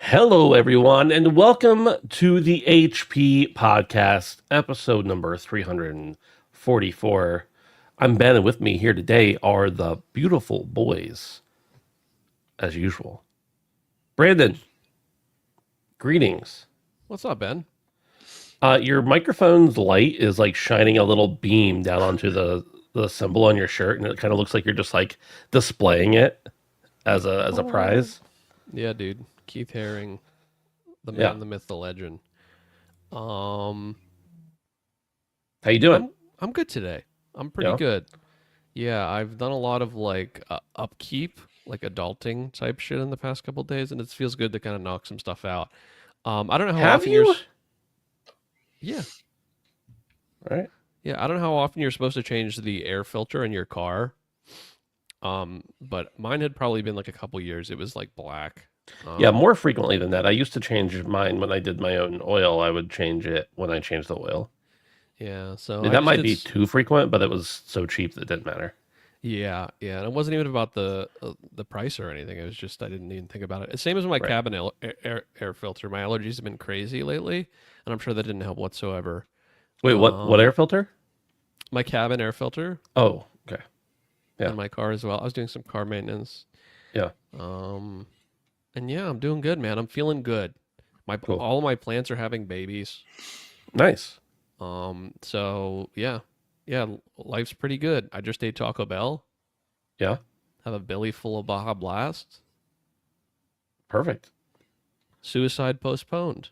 Hello, everyone, and welcome to the HP Podcast, episode number 344. I'm Ben, and with me here today are the beautiful boys, as usual. Brandon, greetings. What's up, Ben? Your microphone's light is like shining a little beam down onto the symbol on your shirt, and it kind of looks like you're just like displaying it as a prize. Yeah, dude. Keith Haring, the man, Yeah. the myth, the legend. How you doing? I'm good today. I'm pretty Yeah. good. Yeah, I've done a lot of like upkeep, like adulting type shit in the past couple days, and it feels good to kind of knock some stuff out. I don't know how Have often you? you're. Yeah, All right. yeah. I don't know how often you're supposed to change the air filter in your car. But mine had probably been like a couple years. It was like black. Yeah, more frequently than that. I used to change mine when I did my own oil. I would change it when I changed the oil. Yeah. I So mean, I that just might did. be too frequent, but it was so cheap that it didn't matter. Yeah, yeah, and it wasn't even about the price or anything. It was just I didn't even think about it. Same as my Right. cabin air filter. My allergies have been crazy lately, and I'm sure that didn't help whatsoever. Wait, what Um, air filter? my cabin air filter Oh, okay. Yeah. and my car as well. I was doing some car maintenance. Yeah. Um, and yeah, I'm doing good, man. I'm feeling good. Cool. All of my plants are having babies. Nice. So yeah, yeah, life's pretty good. I just ate Taco Bell. Yeah. Have a belly full of Baja Blast. Perfect. Suicide postponed.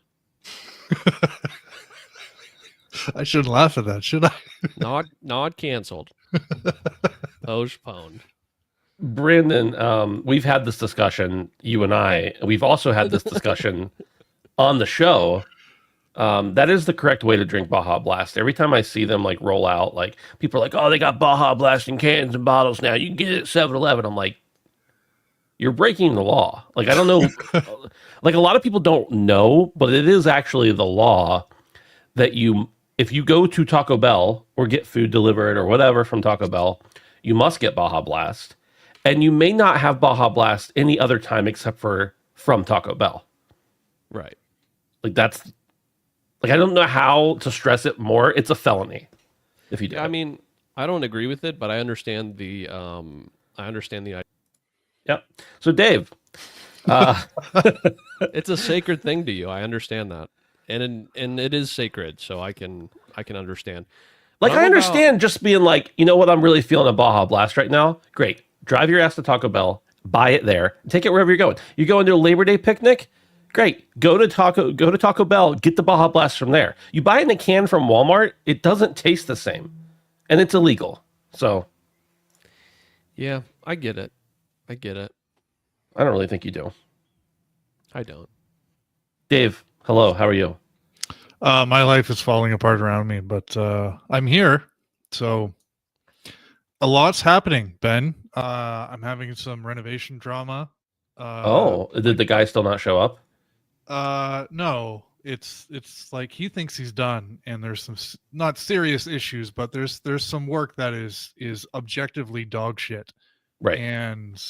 I shouldn't laugh at that, should I? Not canceled. Postponed. Brandon, we've had this discussion, you and I. We've also had this discussion on the show. That is the correct way to drink Baja Blast. Every time I see them like roll out, like people are like, "Oh, they got Baja Blast in cans and bottles now. You can get it at 7-Eleven." I'm like, "You're breaking the law." Like I don't know, like a lot of people don't know, but it is actually the law that if you go to Taco Bell or get food delivered or whatever from Taco Bell, you must get Baja Blast, and you may not have Baja Blast any other time except for from Taco Bell. Right. Like that's. Like, I don't know how to stress it more. It's a felony if you do. Yeah, I mean, I don't agree with it, but I understand the idea. Yep. So, Dave, It's a sacred thing to you. I understand that. And it is sacred, so I can understand. like, But I I'm understand just being like, you know what? I'm really feeling a Baja Blast right now. Great. Drive your ass to Taco Bell, buy it there, take it wherever you're going. You're going to a Labor Day picnic? Great. Go to Taco Bell, get the Baja Blast from there. You buy it in a can from Walmart, it doesn't taste the same. And it's illegal. So, Yeah, I get it. I get it. I don't really think you do. I don't. Dave, hello. How are you? My life is falling apart around me, but I'm here. So a lot's happening, Ben. I'm having some renovation drama. Did the guy still not show up? No, it's like he thinks he's done, and there's some not serious issues, but there's some work that is objectively dog shit, Right. and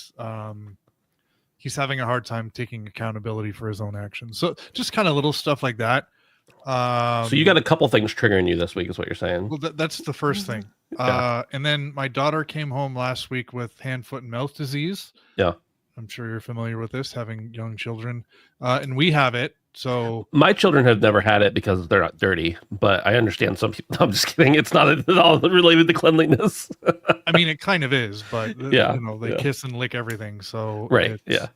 he's having a hard time taking accountability for his own actions. So just kind of little stuff like that. So you got a couple things triggering you this week, is what you're saying. Well, that's the first thing. Yeah. And then my daughter came home last week with hand, foot, and mouth disease. Yeah. I'm sure you're familiar with this, having young children, and we have it. So My children have never had it because they're not dirty, but I understand some people. I'm just kidding. It's not at all related to cleanliness. I mean, it kind of is, but Yeah, they yeah. kiss and lick everything. So Right. Yeah.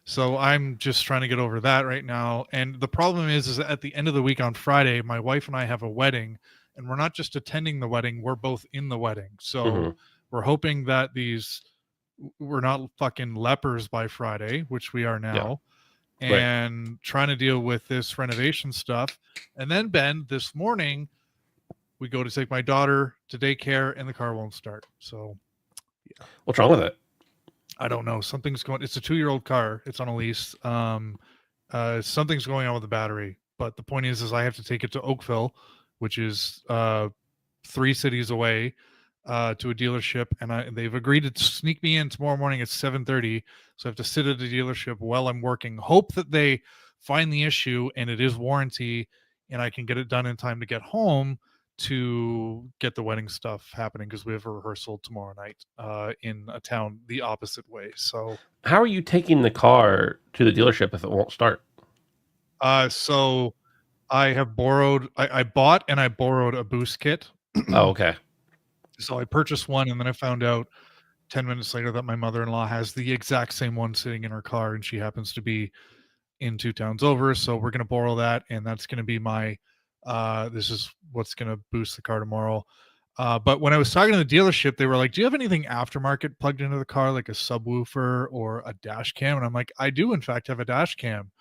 So I'm just trying to get over that right now. And the problem is at the end of the week on Friday, my wife and I have a wedding, and we're not just attending the wedding; we're both in the wedding. So Mhm. we're hoping that we're not fucking lepers by Friday, which we are now, Right. and trying to deal with this renovation stuff. And then Ben, this morning, we go to take my daughter to daycare, and the car won't start. So What's wrong with it? I don't know. Something's going. It's a 2-year-old car. It's on a lease. Something's going on with the battery. But the point is I have to take it to Oakville, which is 3 cities away, to a dealership, and they've agreed to sneak me in tomorrow morning at 7:30. So I have to sit at the dealership while I'm working. Hope that they find the issue, and it is warranty, and I can get it done in time to get home to get the wedding stuff happening, because we have a rehearsal tomorrow night in a town the opposite way. So How are you taking the car to the dealership if it won't start? so I have borrowed, I bought and I borrowed a boost kit. Oh, okay. So I purchased one, and then I found out 10 minutes later that my mother-in-law has the exact same one sitting in her car, and she happens to be in 2 towns over. So we're going to borrow that, and that's going to be my this is what's going to boost the car tomorrow. But when I was talking to the dealership, they were like, do you have anything aftermarket plugged into the car, like a subwoofer or a dash cam? And I'm like, I do in fact have a dash cam.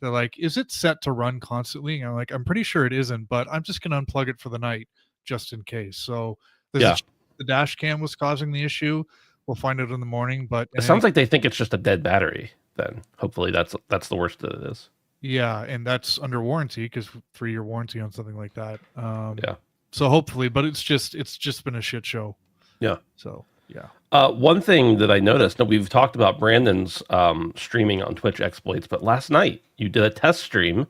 They're like, is it set to run constantly? And I'm like, I'm pretty sure it isn't, but I'm just going to unplug it for the night just in case. So Yeah. the dash cam was causing the issue. We'll find out in the morning, but It sounds like they think it's just a dead battery. Then hopefully that's the worst that it is. yeah, and that's under warranty, because 3-year warranty on something like that. Yeah. So hopefully, but it's just been a shit show. Yeah. So yeah. One thing that I noticed, now we've talked about Brandon's streaming on Twitch exploits, but last night you did a test stream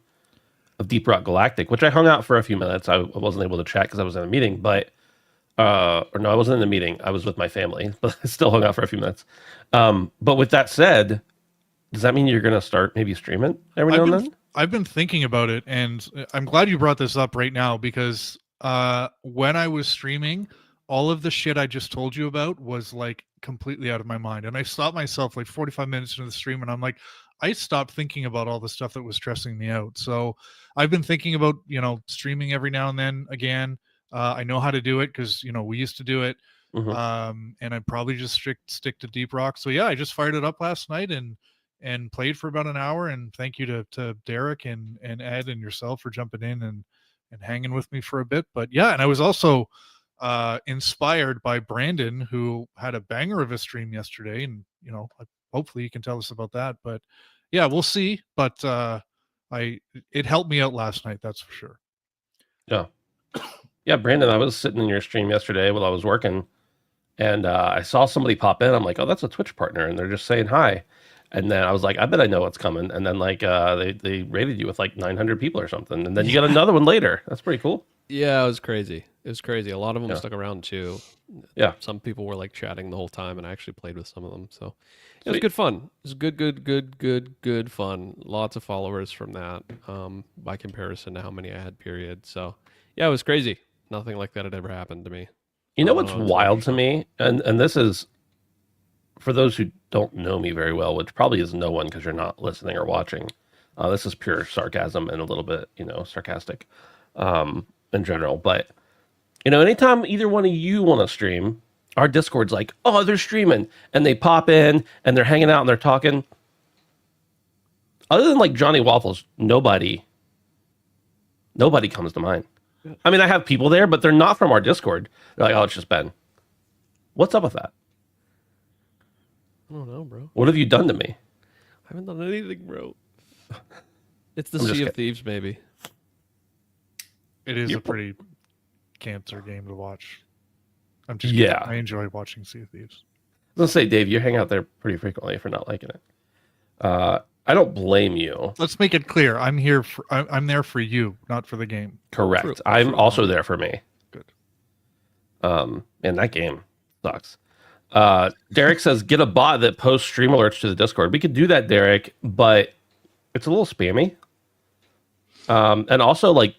of Deep Rock Galactic, which I hung out for a few minutes. I wasn't able to chat because I was in a meeting, but or no, I wasn't in the meeting. I was with my family, but I still hung out for a few minutes. But with that said, does that mean you're going to start maybe streaming every now and then? I've been thinking about it, and I'm glad you brought this up right now, because when I was streaming, all of the shit I just told you about was like completely out of my mind. And I stopped myself like 45 minutes into the stream, and I'm like, I stopped thinking about all the stuff that was stressing me out. So I've been thinking about, streaming every now and then again. I know how to do it because, we used to do it. Mhm. And I'd probably just stick to Deep Rock. So yeah, I just fired it up last night and played for about an hour. And thank you to Derek and Ed and yourself for jumping in and hanging with me for a bit. But yeah, and I was also inspired by Brandon, who had a banger of a stream yesterday, and hopefully you can tell us about that. But yeah, we'll see. But it helped me out last night, that's for sure. Yeah, Brandon, I was sitting in your stream yesterday while I was working, and I saw somebody pop in. I'm like, oh, that's a Twitch partner, and they're just saying hi. And then I was like, I bet I know what's coming. And then like they rated you with like 900 people or something, and then you got another one later. That's pretty cool. Yeah, it was crazy. It was crazy. A lot of them Yeah. stuck around too. Yeah. Some people were like chatting the whole time, and I actually played with some of them. So it was Sweet. good fun. It was good fun. Lots of followers from that, by comparison to how many I had, period. So yeah, it was crazy. Nothing like that had ever happened to me. You know Oh, what's no, it's wild to awesome. me, and this is for those who don't know me very well, which probably is no one because you're not listening or watching. This is pure sarcasm and a little bit, sarcastic in general. But anytime either one of you want to stream, our Discord's like, oh, they're streaming, and they pop in and they're hanging out and they're talking. Other than like Johnny Waffles, nobody comes to mind. I mean, I have people there, but they're not from our Discord. They're like, oh, it's just Ben. What's up with that? I don't know, bro. What have you done to me? I haven't done anything, bro. It's the I'm just Sea of kidding. Thieves, maybe. It is You're a pretty cancer game to watch. I'm just Yeah. kidding. I enjoy watching Sea of Thieves. Let's say, Dave, you hang out there pretty frequently for not liking it. I don't blame you. Let's make it clear. I'm there for you, not for the game. Correct. True. I'm True. also there for me. Good. And that game sucks. Derek says, get a bot that posts stream alerts to the Discord. We could do that, Derek, but it's a little spammy. And also, like,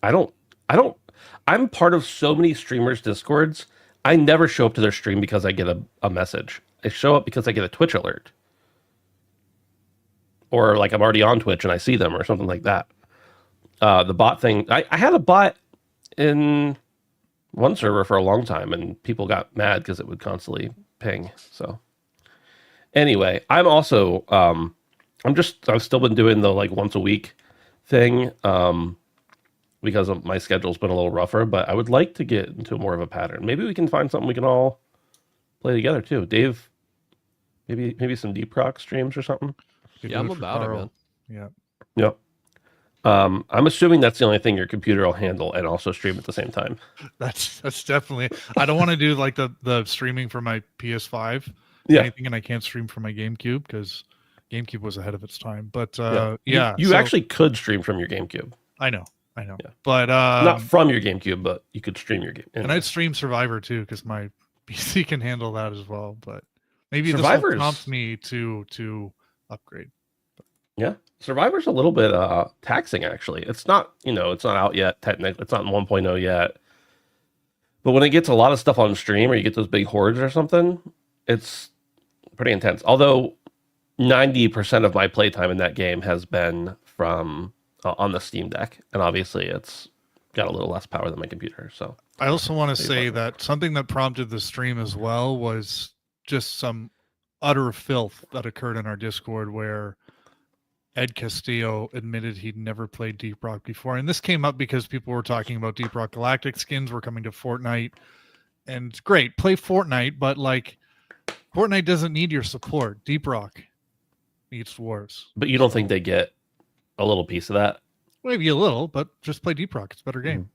I'm part of so many streamers' Discords. I never show up to their stream because I get a message. I show up because I get a Twitch alert. Or like I'm already on Twitch and I see them or something like that. The bot thing, I had a bot in one server for a long time and people got mad because it would constantly ping. So anyway, I'm also, I've still been doing the like once a week thing because of my schedule's been a little rougher, but I would like to get into more of a pattern. Maybe we can find something we can all play together too. Dave, maybe some Deep Rock streams or something. You Yeah, do I'm it for about it, Carl. man. Yeah. Yep. I'm assuming that's the only thing your computer will handle and also stream at the same time. That's definitely. I don't want to do like the streaming for my PS5 Yeah. anything, and I can't stream from my GameCube because GameCube was ahead of its time. But You so actually could stream from your GameCube. I know. Yeah. But Not from your GameCube, but you could stream your game. and I'd stream Survivor too because my PC can handle that as well. But maybe this will Survivor's- prompt me to upgrade. Yeah, Survivor's a little bit taxing actually. It's not, it's not out yet technically. It's not in 1.0 yet. But when it gets a lot of stuff on stream or you get those big hordes or something, it's pretty intense. Although 90% of my playtime in that game has been from on the Steam Deck, and obviously it's got a little less power than my computer. So I also want to Pretty say that something that prompted the stream as well was just some utter filth that occurred in our Discord where Ed Castillo admitted he'd never played Deep Rock before. And this came up because people were talking about Deep Rock Galactic skins were coming to Fortnite. And great, play Fortnite, but like Fortnite doesn't need your support. Deep Rock needs dwarves. but you don't think they get a little piece of that? Maybe a little, but just play Deep Rock. It's a better game.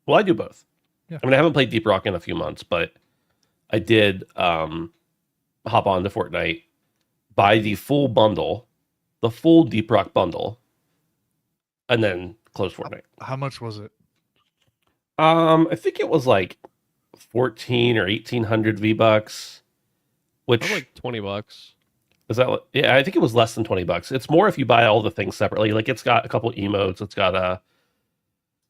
Well, I do both. Yeah. I mean, I haven't played Deep Rock in a few months, but I did hop on to Fortnite, buy the full bundle, the full Deep Rock bundle, and then close Fortnite. How much was it? I think it was like 14 or 1800 V-Bucks, which I'm like $20. is that? Yeah, I think it was less than $20. It's more if you buy all the things separately. Like it's got a couple emotes. It's got a,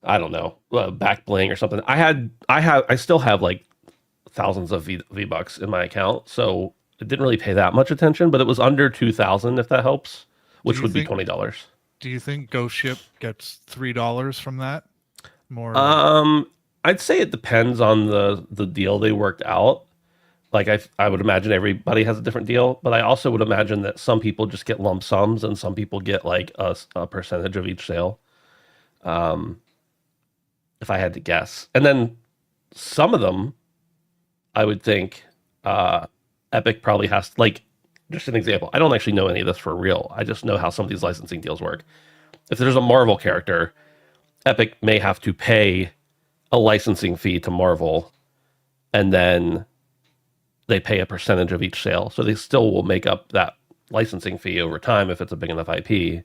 I don't know, back bling or something. I still have like thousands of V-Bucks in my account, so it didn't really pay that much attention. But it was under 2,000, if that helps, which you would be think- $20. Do you think Ghost Ship gets $3 from that? More I'd say it depends on the deal they worked out. Like I would imagine everybody has a different deal, but I also would imagine that some people just get lump sums and some people get like a percentage of each sale. If I had to guess. And then some of them, I would think Epic probably has, like, just an example. I don't actually know any of this for real. I just know how some of these licensing deals work. If there's a Marvel character, Epic may have to pay a licensing fee to Marvel, and then they pay a percentage of each sale. So they still will make up that licensing fee over time if it's a big enough IP.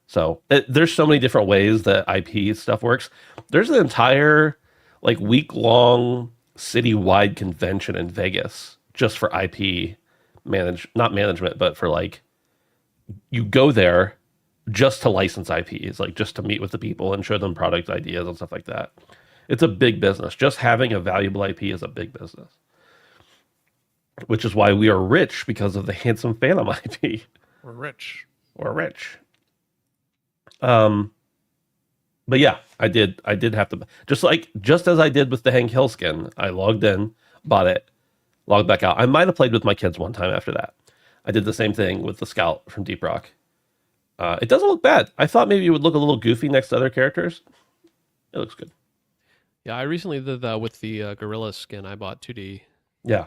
So there's so many different ways that IP stuff works. There's an entire like week-long citywide convention in Vegas just for IP not management, but for like, you go there just to license IPs, like just to meet with the people and show them product ideas and stuff like that. It's a big business. Just having a valuable IP is a big business, which is why we are rich because of the Handsome Phantom IP. We're rich. We're rich. But yeah, I did have to, just as I did with the Hank Hill skin. I logged in, bought it, logged back out. I might have played with my kids one time after that. I did the same thing with the Scout from Deep Rock. It doesn't look bad. I thought maybe it would look a little goofy next to other characters. It looks good. Yeah, I recently did that with the Gorilla skin. I bought 2D. Yeah.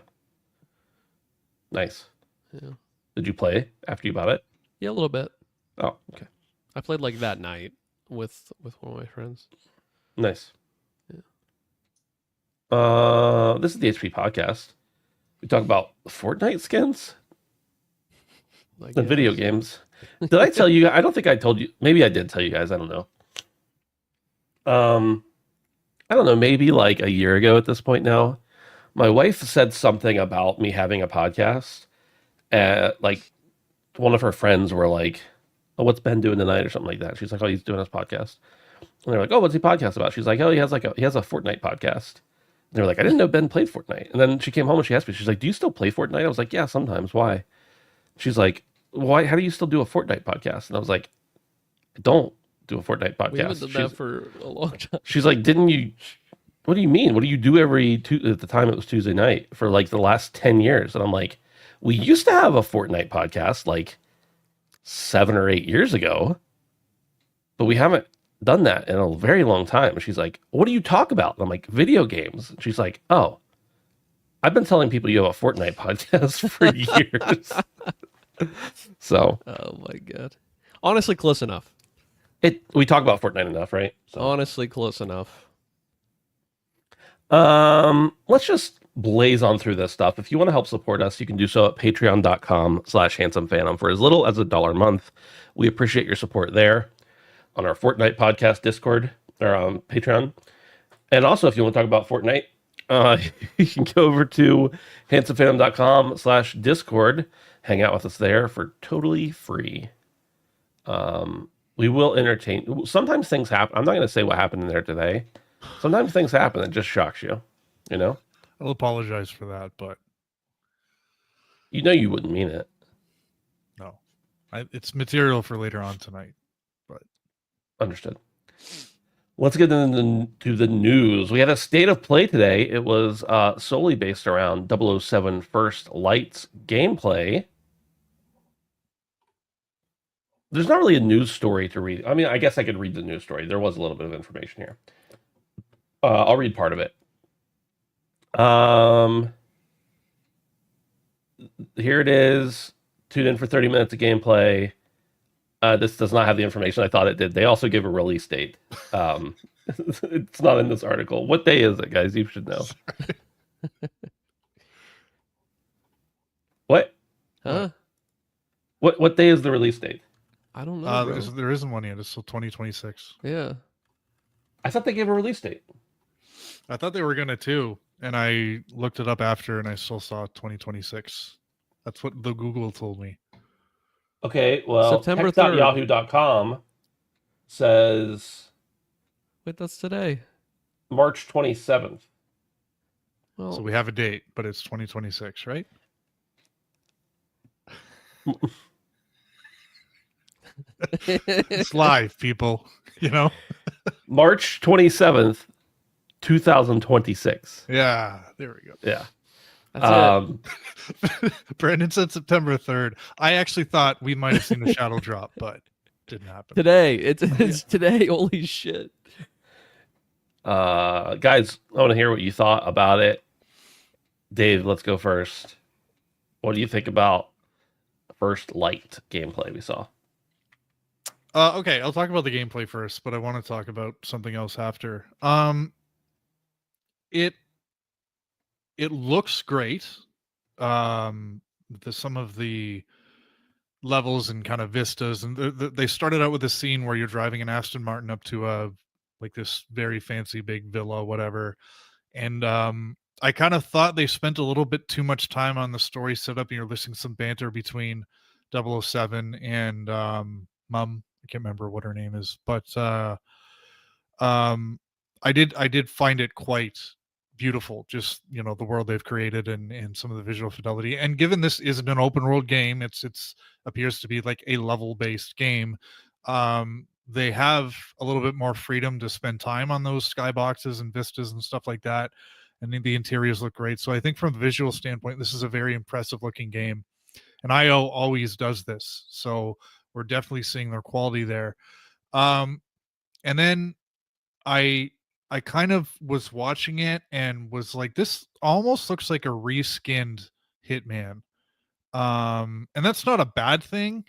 Nice. Yeah. Did you play after you bought it? Yeah, a little bit. Oh, okay. I played like that night with one of my friends. Nice. Yeah. This is the HP podcast. We talk about Fortnite skins Like and video games. Did I tell you? I don't think I told you. Maybe I did tell you guys. I don't know. I don't know. Maybe like a year ago at this point now, my wife said something about me having a podcast. Like one of her friends were like, "Oh, what's Ben doing tonight?" or something like that. She's like, "Oh, he's doing his podcast." And they're like, "Oh, what's he podcast about?" She's like, "Oh, he has a Fortnite podcast." And they're like, "I didn't know Ben played Fortnite." And then she came home and she asked me, she's like, "Do you still play Fortnite?" I was like, "Yeah, sometimes. Why?" She's like, "Why? How do you still do a Fortnite podcast?" And I was like, "I don't do a Fortnite podcast." We haven't done that for a long time. She's like, "Didn't you? What do you mean? What do you do at the time it was Tuesday night for like the last 10 years?" And I'm like, "We used to have a Fortnite podcast like 7 or 8 years ago, but we haven't done that in a very long time." And she's like, "What do you talk about?" And I'm like, "Video games." And she's like, "Oh, I've been telling people you have a Fortnite podcast for years." So, Oh my god. Honestly, close enough. we talk about Fortnite enough, right? So. Honestly, close enough. Let's just blaze on through this stuff. If you want to help support us, you can do so at patreon.com/handsomephantom for as little as $1 a month. We appreciate your support there on our Fortnite podcast Discord or Patreon. And also, if you want to talk about Fortnite, you can go over to handsomephantom.com/Discord. Hang out with us there for totally free. We will entertain. Sometimes things happen. I'm not going to say what happened in there today. Sometimes things happen that just shocks you. You know? I'll apologize for that, but You know you wouldn't mean it. no. It's material for later on tonight. But Understood. Let's get into the news. We had a state of play today. It was solely based around 007 First Light's gameplay. There's not really a news story to read. I mean, I guess I could read the news story. There was a little bit of information here. I'll read part of it. Here it is. Tune in for 30 minutes of gameplay. This does not have the information I thought it did. They also give a release date. It's not in this article. What day is it, guys? You should know. What? Huh? What day is the release date? I don't know. Bro. there isn't one yet. It's still 2026. Yeah. I thought they gave a release date. I thought they were gonna too, and I looked it up after, and I still saw 2026. That's what the Google told me. Okay, well, September 3rd. tech.yahoo.com says Wait, that's today. March 27th. Well, So we have a date, but it's 2026, right? It's live, people. You know? March 27th, 2026. Yeah, there we go. Yeah. that's it. Brandon said September 3rd. I actually thought we might have seen a shadow drop, but didn't happen. Today. It's today. Holy shit. Guys, I want to hear what you thought about it. Dave, let's go first. What do you think about First Light gameplay we saw? Okay, I'll talk about the gameplay first, but I want to talk about something else after. It looks great. Some of the levels and kind of vistas, and they started out with a scene where you're driving an Aston Martin up to like this very fancy big villa, whatever. And I kind of thought they spent a little bit too much time on the story setup, and you're listening to some banter between 007 and Mum. I can't remember what her name is, but I did find it quite beautiful, just the world they've created and some of the visual fidelity. And given this isn't an open world game, it's appears to be like a level based game. They have a little bit more freedom to spend time on those skyboxes and vistas and stuff like that. And the interiors look great. So I think from a visual standpoint, this is a very impressive looking game. And IO always does this. So we're definitely seeing their quality there. And then I kind of was watching it and was like, this almost looks like a reskinned Hitman. And that's not a bad thing.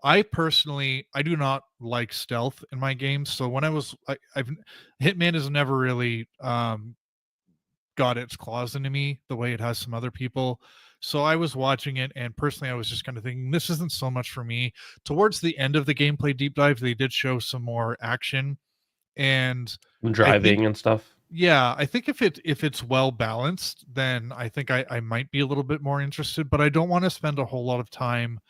I do not like stealth in my games. So when Hitman has never really got its claws into me the way it has some other people. So I was watching it, and personally I was just kind of thinking, this isn't so much for me. Towards the end of the gameplay deep dive, they did show some more action and Driving and stuff. Yeah, I think if it's well balanced, then I think I might be a little bit more interested, but I don't want to spend a whole lot of time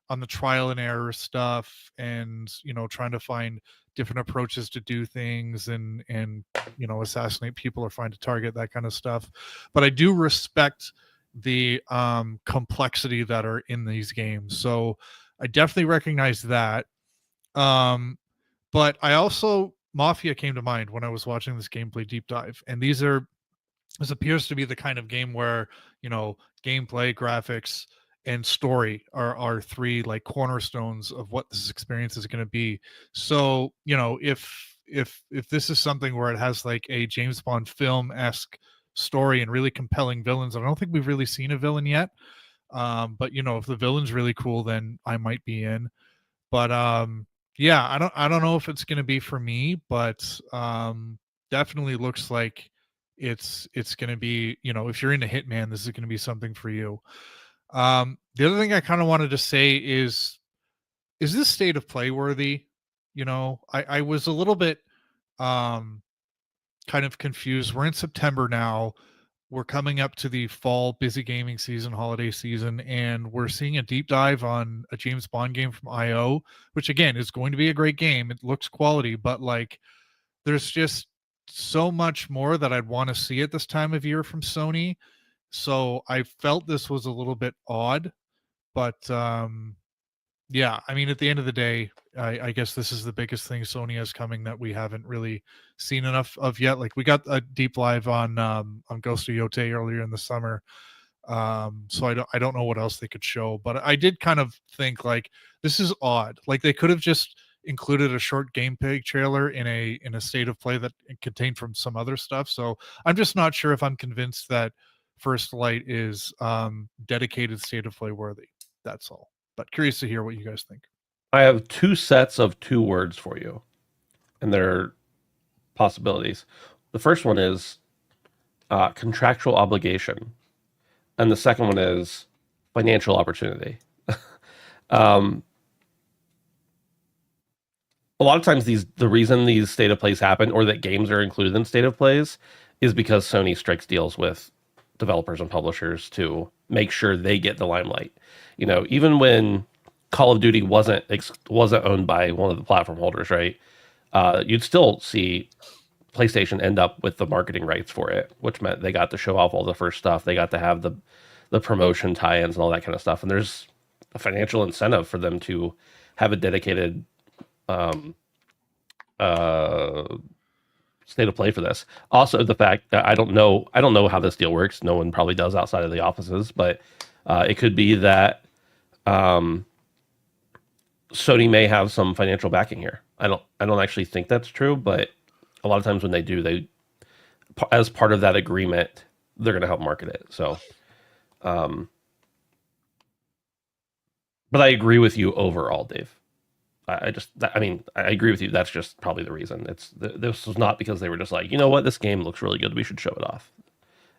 on the trial and error stuff and trying to find different approaches to do things and assassinate people or find a target, that kind of stuff. But I do respect the complexity that are in these games, so I definitely recognize that. But I also, Mafia came to mind when I was watching this gameplay deep dive, and this appears to be the kind of game where gameplay, graphics, and story are three like cornerstones of what this experience is going to be. So if this is something where it has like a James Bond film-esque story and really compelling villains, I don't think we've really seen a villain yet, but if the villain's really cool, then I might be in. But yeah, I don't know if it's going to be for me, but definitely looks like it's going to be, you know, if you're into Hitman, this is going to be something for you. The other thing I kind of wanted to say is this state of play worthy? You know, I was a little bit kind of confused. We're in September now. We're coming up to the fall busy gaming season, holiday season, and we're seeing a deep dive on a James Bond game from IO, which again is going to be a great game. It looks quality, but like there's just so much more that I'd want to see at this time of year from Sony. So I felt this was a little bit odd, but yeah, I mean, at the end of the day, I guess this is the biggest thing Sony has coming that we haven't really seen enough of yet. Like we got a deep live on Ghost of Yote earlier in the summer, so I don't know what else they could show, but I did kind of think like this is odd. Like they could have just included a short gameplay trailer in a state of play that contained from some other stuff. So I'm just not sure if I'm convinced that First Light is dedicated state of play worthy. That's all. But curious to hear what you guys think. I have two sets of 2 words for you, and they're possibilities. The first one is contractual obligation, and the second one is financial opportunity. A lot of times the reason these state of plays happen, or that games are included in state of plays, is because Sony strikes deals with developers and publishers to make sure they get the limelight. You know, even when Call of Duty wasn't owned by one of the platform holders, right? You'd still see PlayStation end up with the marketing rights for it, which meant they got to show off all the first stuff. They got to have the promotion tie-ins and all that kind of stuff. And there's a financial incentive for them to have a dedicated state of play for this. Also, the fact that I don't know how this deal works. No one probably does outside of the offices, but it could be that Sony may have some financial backing here. I don't actually think that's true, but a lot of times when they do, they, as part of that agreement, they're going to help market it. So, but I agree with you overall, Dave. I agree with you. That's just probably the reason. This was not because they were just like, you know what, this game looks really good, we should show it off.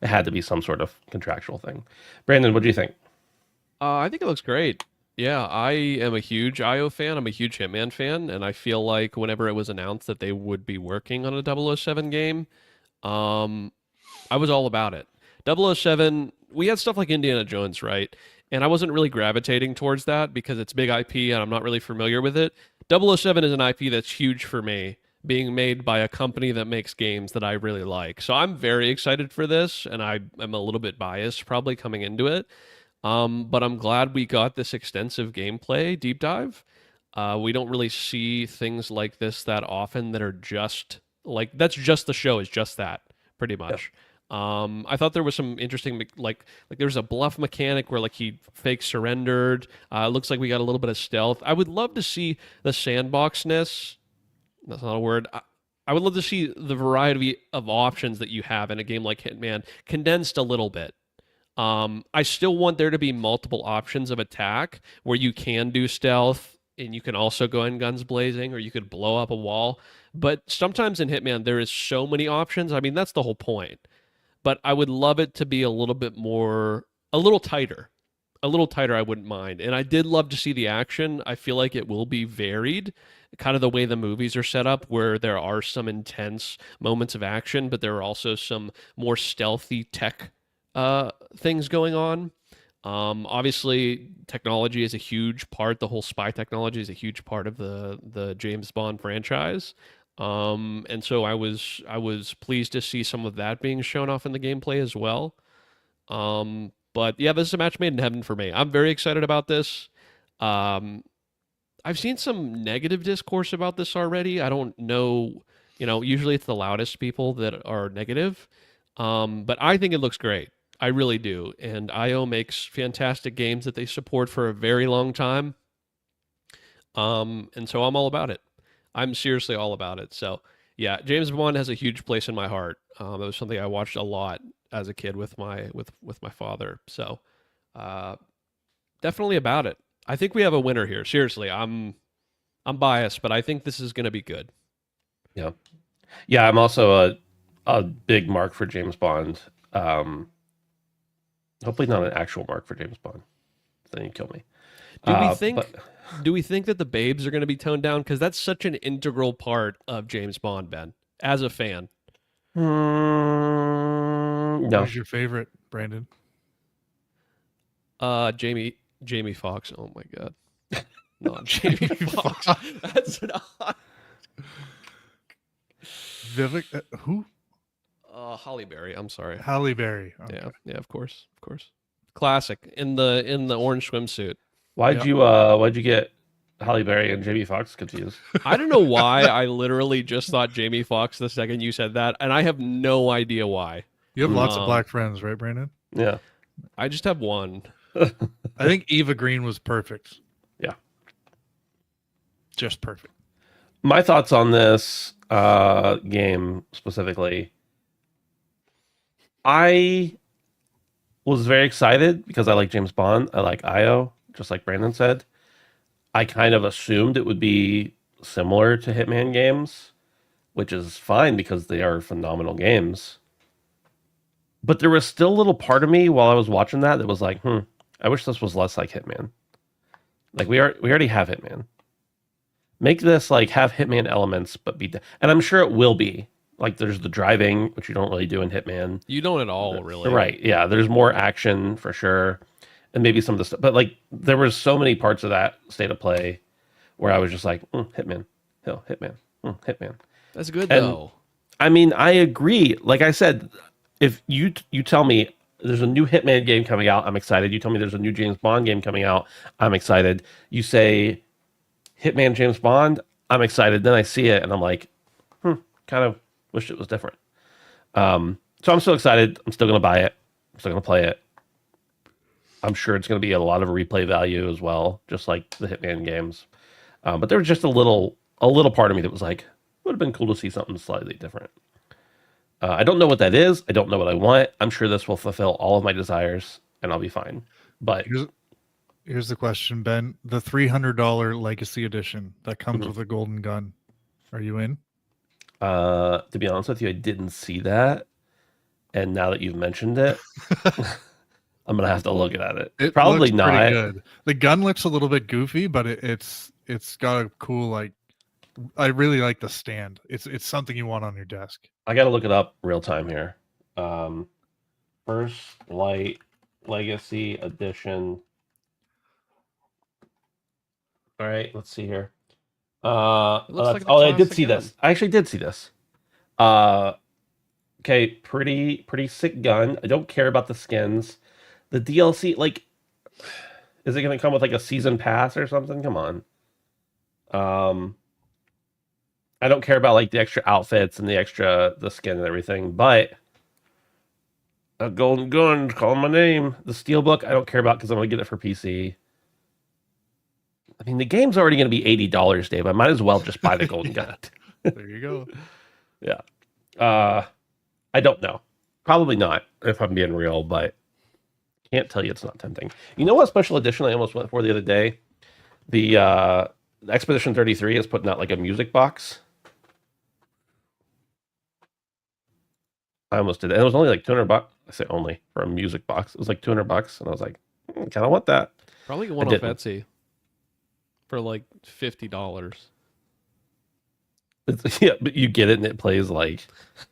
It had to be some sort of contractual thing. Brandon, what do you think? I think it looks great. Yeah, I am a huge IO fan. I'm a huge Hitman fan, and I feel like whenever it was announced that they would be working on a 007 game, I was all about it. 007, we had stuff like Indiana Jones, right? And I wasn't really gravitating towards that because it's big IP and I'm not really familiar with it. 007 is an IP that's huge for me, being made by a company that makes games that I really like. So I'm very excited for this, and I am a little bit biased probably coming into it. But I'm glad we got this extensive gameplay deep dive. We don't really see things like this that often that are just like, that's just the show, is just that, pretty much. I thought there was some interesting, like there was a bluff mechanic where like he fake surrendered. It looks like we got a little bit of stealth. I would love to see the sandboxness. That's not a word. I would love to see the variety of options that you have in a game like Hitman condensed a little bit. I still want there to be multiple options of attack where you can do stealth and you can also go in guns blazing, or you could blow up a wall. But sometimes in Hitman, there is so many options. I mean, that's the whole point. But I would love it to be a little bit more, a little tighter. A little tighter, I wouldn't mind. And I did love to see the action. I feel like it will be varied, kind of the way the movies are set up, where there are some intense moments of action, but there are also some more stealthy tech things going on. Obviously, technology is a huge part. The whole spy technology is a huge part of the James Bond franchise. And so I was pleased to see some of that being shown off in the gameplay as well. But yeah, this is a match made in heaven for me. I'm very excited about this. I've seen some negative discourse about this already. I don't know, usually it's the loudest people that are negative. But I think it looks great. I really do. And IO makes fantastic games that they support for a very long time. And so I'm all about it. I'm seriously all about it. So yeah, James Bond has a huge place in my heart. It was something I watched a lot as a kid with my father. So definitely about it. I think we have a winner here. Seriously, I'm biased, but I think this is going to be good. Yeah. I'm also a big mark for James Bond. Hopefully not an actual mark for James Bond. Then you kill me. Do we think? But Do we think that the babes are going to be toned down? Because that's such an integral part of James Bond, Ben. As a fan, no. Who's your favorite, Brandon? Jamie Foxx. Oh my god, not Jamie Foxx. That's not. Vivek, who? Holly Berry. I'm sorry. Halle Berry. Okay. Yeah, of course. Classic in the orange swimsuit. Why'd you get Halle Berry and Jamie Foxx confused? I don't know why. I literally just thought Jamie Foxx the second you said that, and I have no idea why. You have lots of black friends, right, Brandon? Yeah. I just have one. I think Eva Green was perfect. Yeah. Just perfect. My thoughts on this game specifically. I was very excited because I like James Bond. I like IO, just like Brandon said. I kind of assumed it would be similar to Hitman games, which is fine because they are phenomenal games. But there was still a little part of me while I was watching that was like, I wish this was less like Hitman. Like we already have Hitman. Make this like have Hitman elements, but and I'm sure it will be. Like there's the driving, which you don't really do in Hitman. You don't at all, really. Right? Yeah, there's more action for sure, and maybe some of the stuff. But like there was so many parts of that state of play where I was just like, Hitman, Hitman, Hitman. That's good And, though. I mean, I agree. Like I said, if you tell me there's a new Hitman game coming out, I'm excited. You tell me there's a new James Bond game coming out, I'm excited. You say Hitman James Bond, I'm excited. Then I see it and I'm like, kind of wish it was different. So I'm still excited. I'm still going to buy it. I'm still going to play it. I'm sure it's going to be a lot of replay value as well, just like the Hitman games. But there was just a little part of me that was like, it would have been cool to see something slightly different. I don't know what that is. I don't know what I want. I'm sure this will fulfill all of my desires and I'll be fine. But here's the question, Ben. The $300 Legacy Edition that comes with a golden gun. Are you in? To be honest with you, I didn't see that. And now that you've mentioned it, I'm going to have to look at it. It Probably looks not. pretty good. The gun looks a little bit goofy, but it's got a cool, like, I really like the stand. It's something you want on your desk. I got to look it up real time here. First Light Legacy Edition. All right, let's see here. I did see this. I actually did see this. Okay, pretty sick gun. I don't care about the skins. The DLC, like, is it going to come with like a season pass or something? Come on. I don't care about like the extra outfits and the skin and everything, but a golden gun, call my name. The Steelbook, I don't care about because I'm going to get it for PC. I mean, the game's already going to be $80, Dave. I might as well just buy the golden gun. There you go. Yeah. I don't know. Probably not, if I'm being real, but can't tell you it's not tempting. You know what special edition I almost went for the other day? The Expedition 33 is putting out like a music box. I almost did it. And it was only like $200. I say only for a music box. It was like $200, and I was like, kind of want that. Probably get one off Etsy for like $50. Yeah, but you get it and it plays like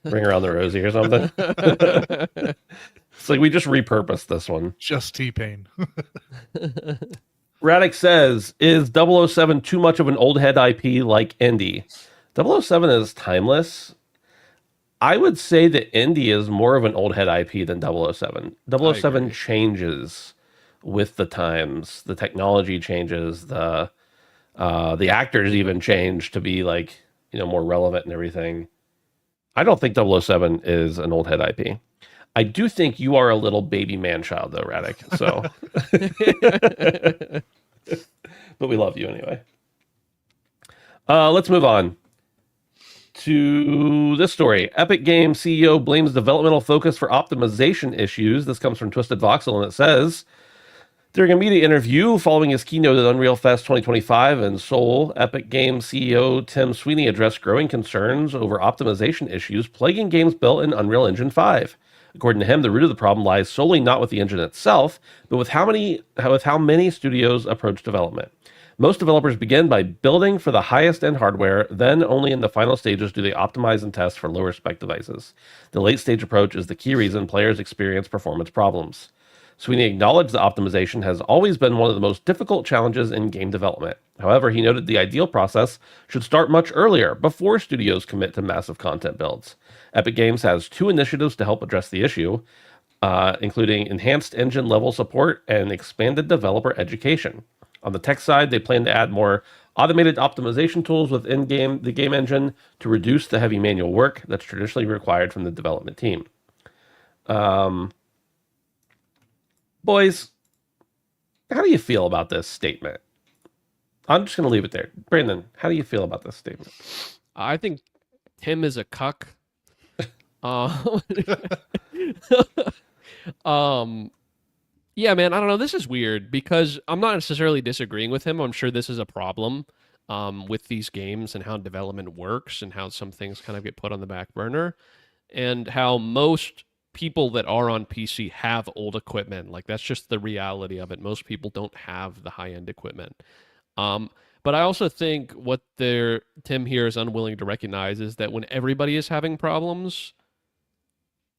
Ring Around the Rosie or something. It's like we just repurposed this one. Just T-Pain. Radix says, is 007 too much of an old head IP like Indy? 007 is timeless. I would say that Indy is more of an old head IP than 007. 007 changes with the times. The technology changes. The actors even change to be like, more relevant and everything. I don't think 007 is an old head IP. I do think you are a little baby man-child, though, Radic. So, but we love you anyway. Let's move on to this story. Epic Games CEO blames developmental focus for optimization issues. This comes from Twisted Voxel, and it says, During a media interview following his keynote at Unreal Fest 2025 in Seoul, Epic Games CEO Tim Sweeney addressed growing concerns over optimization issues plaguing games built in Unreal Engine 5. According to him, the root of the problem lies solely not with the engine itself, but with how many studios approach development. Most developers begin by building for the highest end hardware, then only in the final stages do they optimize and test for lower spec devices. The late stage approach is the key reason players experience performance problems. Sweeney acknowledged that optimization has always been one of the most difficult challenges in game development. However, he noted the ideal process should start much earlier, before studios commit to massive content builds. Epic Games has 2 initiatives to help address the issue, including enhanced engine level support and expanded developer education. On the tech side, they plan to add more automated optimization tools within the game engine to reduce the heavy manual work that's traditionally required from the development team. Boys, how do you feel about this statement? I'm just going to leave it there. Brandon, how do you feel about this statement? I think Tim is a cuck. Yeah, man, I don't know. This is weird because I'm not necessarily disagreeing with him. I'm sure this is a problem with these games and how development works and how some things kind of get put on the back burner and how most people that are on PC have old equipment. Like, that's just the reality of it. Most people don't have the high-end equipment. But I also think what Tim here is unwilling to recognize is that when everybody is having problems,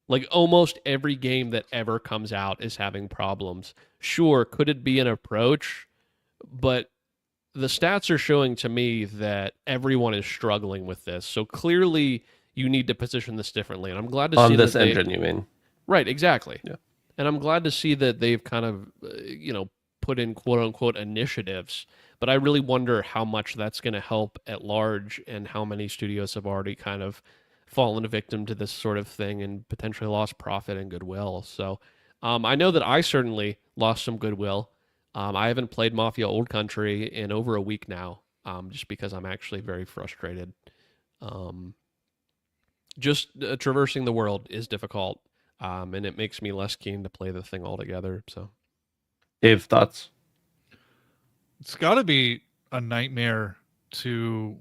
like almost every game that ever comes out is having problems. Sure, could it be an approach? But the stats are showing to me that everyone is struggling with this. So clearly you need to position this differently. And I'm glad to see on this engine, you mean? Right, exactly. Yeah. And I'm glad to see that they've kind of, put in quote unquote initiatives. But I really wonder how much that's going to help at large and how many studios have already kind of fallen a victim to this sort of thing and potentially lost profit and goodwill. So I know that I certainly lost some goodwill. I haven't played Mafia Old Country in over a week now, just because I'm actually very frustrated. Traversing the world is difficult, and it makes me less keen to play the thing altogether. So, Dave, thoughts? It's got to be a nightmare to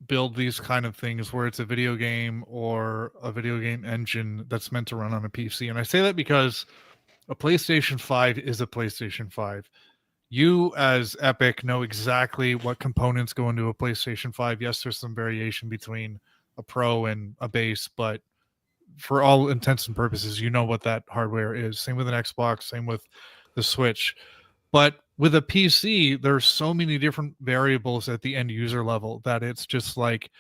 build these kind of things where it's a video game or a video game engine that's meant to run on a PC. And I say that because a PlayStation 5 is a PlayStation 5. You as Epic know exactly what components go into a PlayStation 5. Yes, there's some variation between a Pro and a base, but for all intents and purposes, you know what that hardware is. Same with an Xbox, same with the Switch. But with a PC, there's so many different variables at the end user level that it's just like,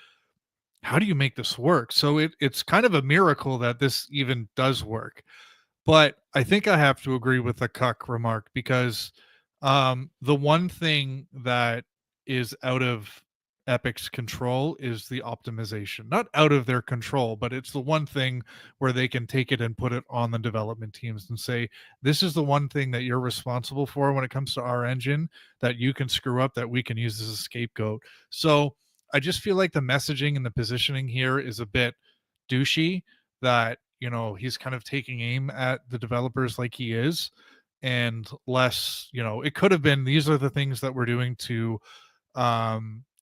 how do you make this work? So it's kind of a miracle that this even does work. But I think I have to agree with the cuck remark because the one thing that is out of Epic's control is the optimization. Not out of their control, but it's the one thing where they can take it and put it on the development teams and say, this is the one thing that you're responsible for when it comes to our engine that you can screw up, that we can use as a scapegoat. So I just feel like the messaging and the positioning here is a bit douchey, that, he's kind of taking aim at the developers like he is, and less, it could have been, these are the things that we're doing to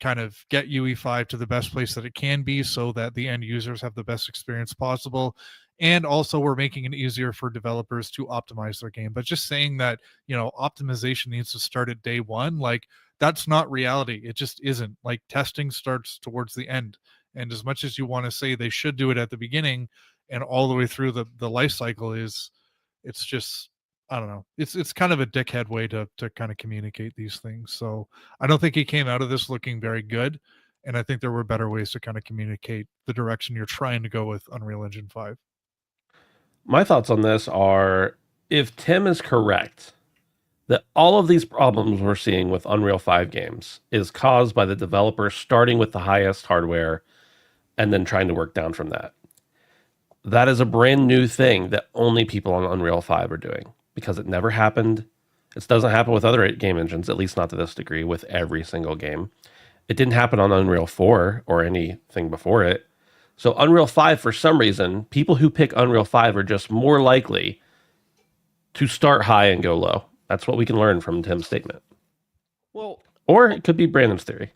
kind of get UE5 to the best place that it can be so that the end users have the best experience possible. And also we're making it easier for developers to optimize their game. But just saying that, optimization needs to start at day one, like, that's not reality. It just isn't. Like, testing starts towards the end. And as much as you want to say they should do it at the beginning and all the way through the life cycle, it's just, I don't know. It's kind of a dickhead way to kind of communicate these things. So I don't think he came out of this looking very good. And I think there were better ways to kind of communicate the direction you're trying to go with Unreal Engine 5. My thoughts on this are, if Tim is correct, that all of these problems we're seeing with Unreal 5 games is caused by the developers starting with the highest hardware and then trying to work down from that. That is a brand new thing that only people on Unreal 5 are doing, because it never happened. It doesn't happen with other game engines, at least not to this degree, with every single game. It didn't happen on Unreal 4 or anything before it. So Unreal 5, for some reason, people who pick Unreal 5 are just more likely to start high and go low. That's what we can learn from Tim's statement. Well, Or it could be Brandon's theory.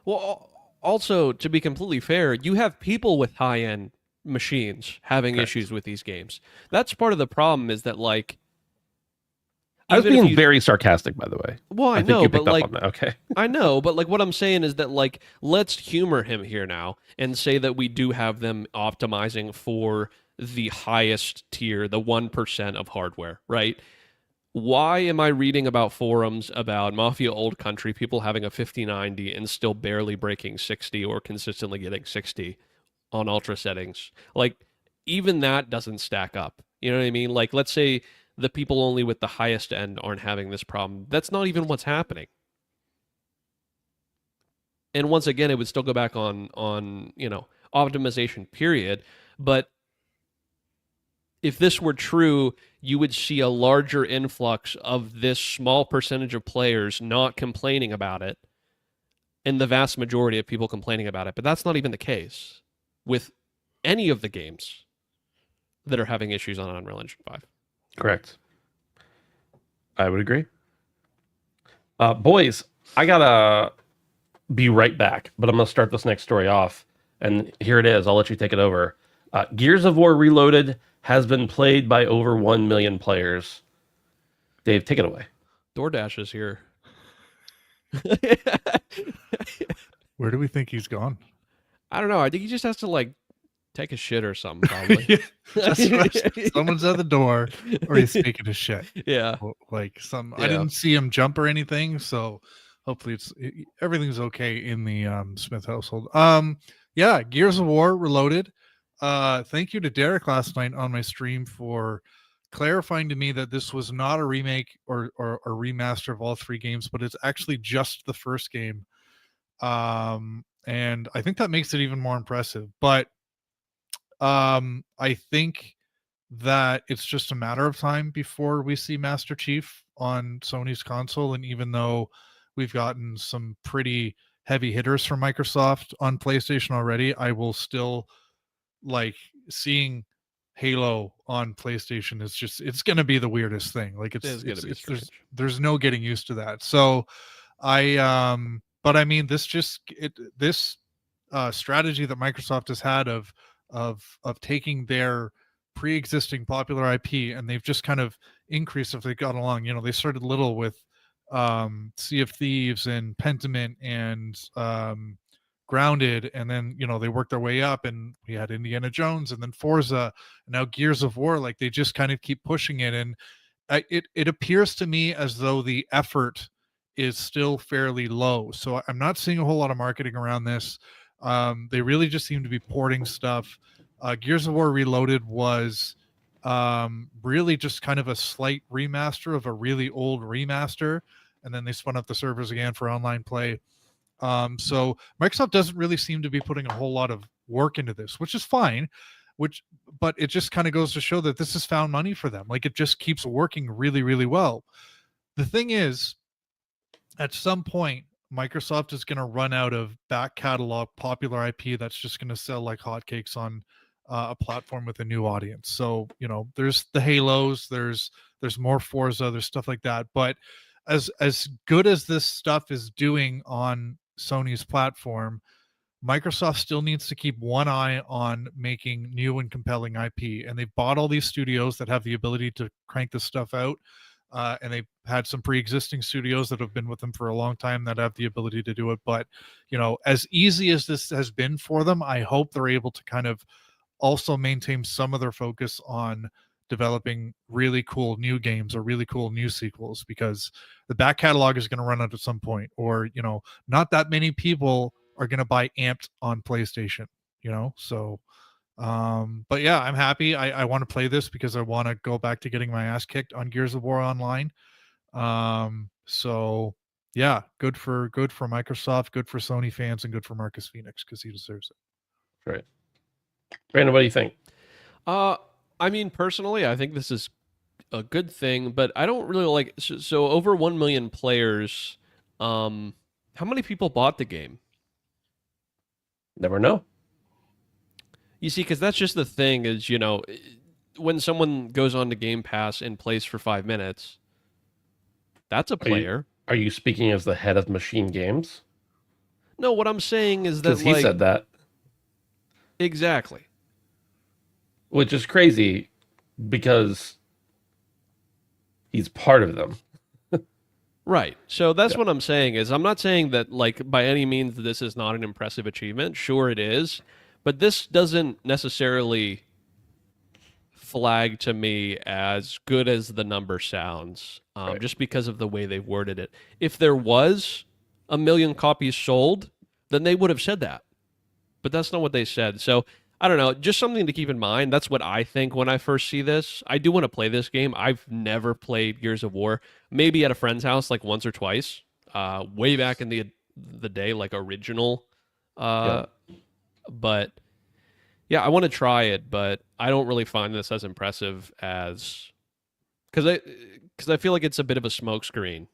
well, also, to be completely fair, you have people with high-end machines having Correct. issues with these games. That's part of the problem, is that, like, I was even if being you- very sarcastic, by the way. well, I think know, you but picked up like, on that. Okay. I know, but like, what I'm saying is that, like, let's humor him here now and say that we do have them optimizing for the highest tier, the 1% of hardware, right? Why am I reading about forums about Mafia Old Country, people having a 5090 and still barely breaking 60 or consistently getting 60 on ultra settings? Like, even that doesn't stack up. You know what I mean? Like, let's say the people only with the highest end aren't having this problem. That's not even what's happening. And once again, it would still go back on optimization period. But if this were true, you would see a larger influx of this small percentage of players not complaining about it and the vast majority of people complaining about it. But that's not even the case with any of the games that are having issues on Unreal Engine 5. Correct. I would agree. Boys, I gotta be right back, but I'm gonna start this next story off. And here it is. I'll let you take it over. Gears of War Reloaded has been played by over 1 million players. Dave, take it away. DoorDash is here. Where do we think he's gone? I don't know. I think he just has to, like, take a shit or something, probably. Yeah, that's right. Someone's at the door, or he's taking a shit. Yeah. Like I Yeah. didn't see him jump or anything, so hopefully everything's okay in the Smith household. Yeah, Gears of War Reloaded. Thank you to Derek last night on my stream for clarifying to me that this was not a remake or a remaster of all three games, but it's actually just the first game. And I think that makes it even more impressive. But I think that it's just a matter of time before we see Master Chief on Sony's console. And even though we've gotten some pretty heavy hitters from Microsoft on PlayStation already, I will still like seeing Halo on PlayStation. It's going to be the weirdest thing. Like there's no getting used to that. So but I mean, this strategy that Microsoft has had of taking their pre-existing popular IP, and they've just kind of increased as they got along. You know, they started little with Sea of Thieves and Pentiment and Grounded, and then they worked their way up, and we had Indiana Jones, and then Forza, and now Gears of War. Like they just kind of keep pushing it, and it appears to me as though the effort is still fairly low. So I'm not seeing a whole lot of marketing around this. They really just seem to be porting stuff. Gears of War Reloaded was really just kind of a slight remaster of a really old remaster, and then they spun up the servers again for online play. So Microsoft doesn't really seem to be putting a whole lot of work into this, which is fine. But it just kind of goes to show that this has found money for them. Like it just keeps working really, really well. The thing is, at some point, Microsoft is going to run out of back catalog popular IP that's just going to sell like hotcakes on a platform with a new audience. So there's the Halos, there's more Forza, there's stuff like that. But as good as this stuff is doing on Sony's platform, Microsoft still needs to keep one eye on making new and compelling IP. And they've bought all these studios that have the ability to crank this stuff out. And they've had some pre-existing studios that have been with them for a long time that have the ability to do it. But, as easy as this has been for them, I hope they're able to kind of also maintain some of their focus on developing really cool new games or really cool new sequels, because the back catalog is going to run out at some point, or, not that many people are going to buy Amped on PlayStation, so but yeah, I'm happy. I want to play this because I want to go back to getting my ass kicked on Gears of War Online. So yeah, good for Microsoft, good for Sony fans, and good for Marcus Fenix because he deserves it. Right. Brandon, what do you think? I mean, personally, I think this is a good thing, but I don't really like. So over 1 million players. How many people bought the game? Never know. You see, because that's just the thing is, when someone goes on to Game Pass and plays for 5 minutes, That's a player. Are you speaking as the head of Machine Games? No, what I'm saying is that Because he said that, exactly. which is crazy because he's part of them. Right. So that's Yeah. what I'm saying is I'm not saying that like by any means this is not an impressive achievement. Sure it is, but this doesn't necessarily flag to me as good as the number sounds, Right. just because of the way they've worded it. If there was 1 million copies sold, then they would have said that. But that's not what they said. So I don't know, just something to keep in mind. That's what I think when I first see this. I do want to play this game. I've never played Gears of War. Maybe at a friend's house like once or twice. Way back in the day, like original. But yeah, I want to try it, but I don't really find this as impressive as because I feel like it's a bit of a smokescreen.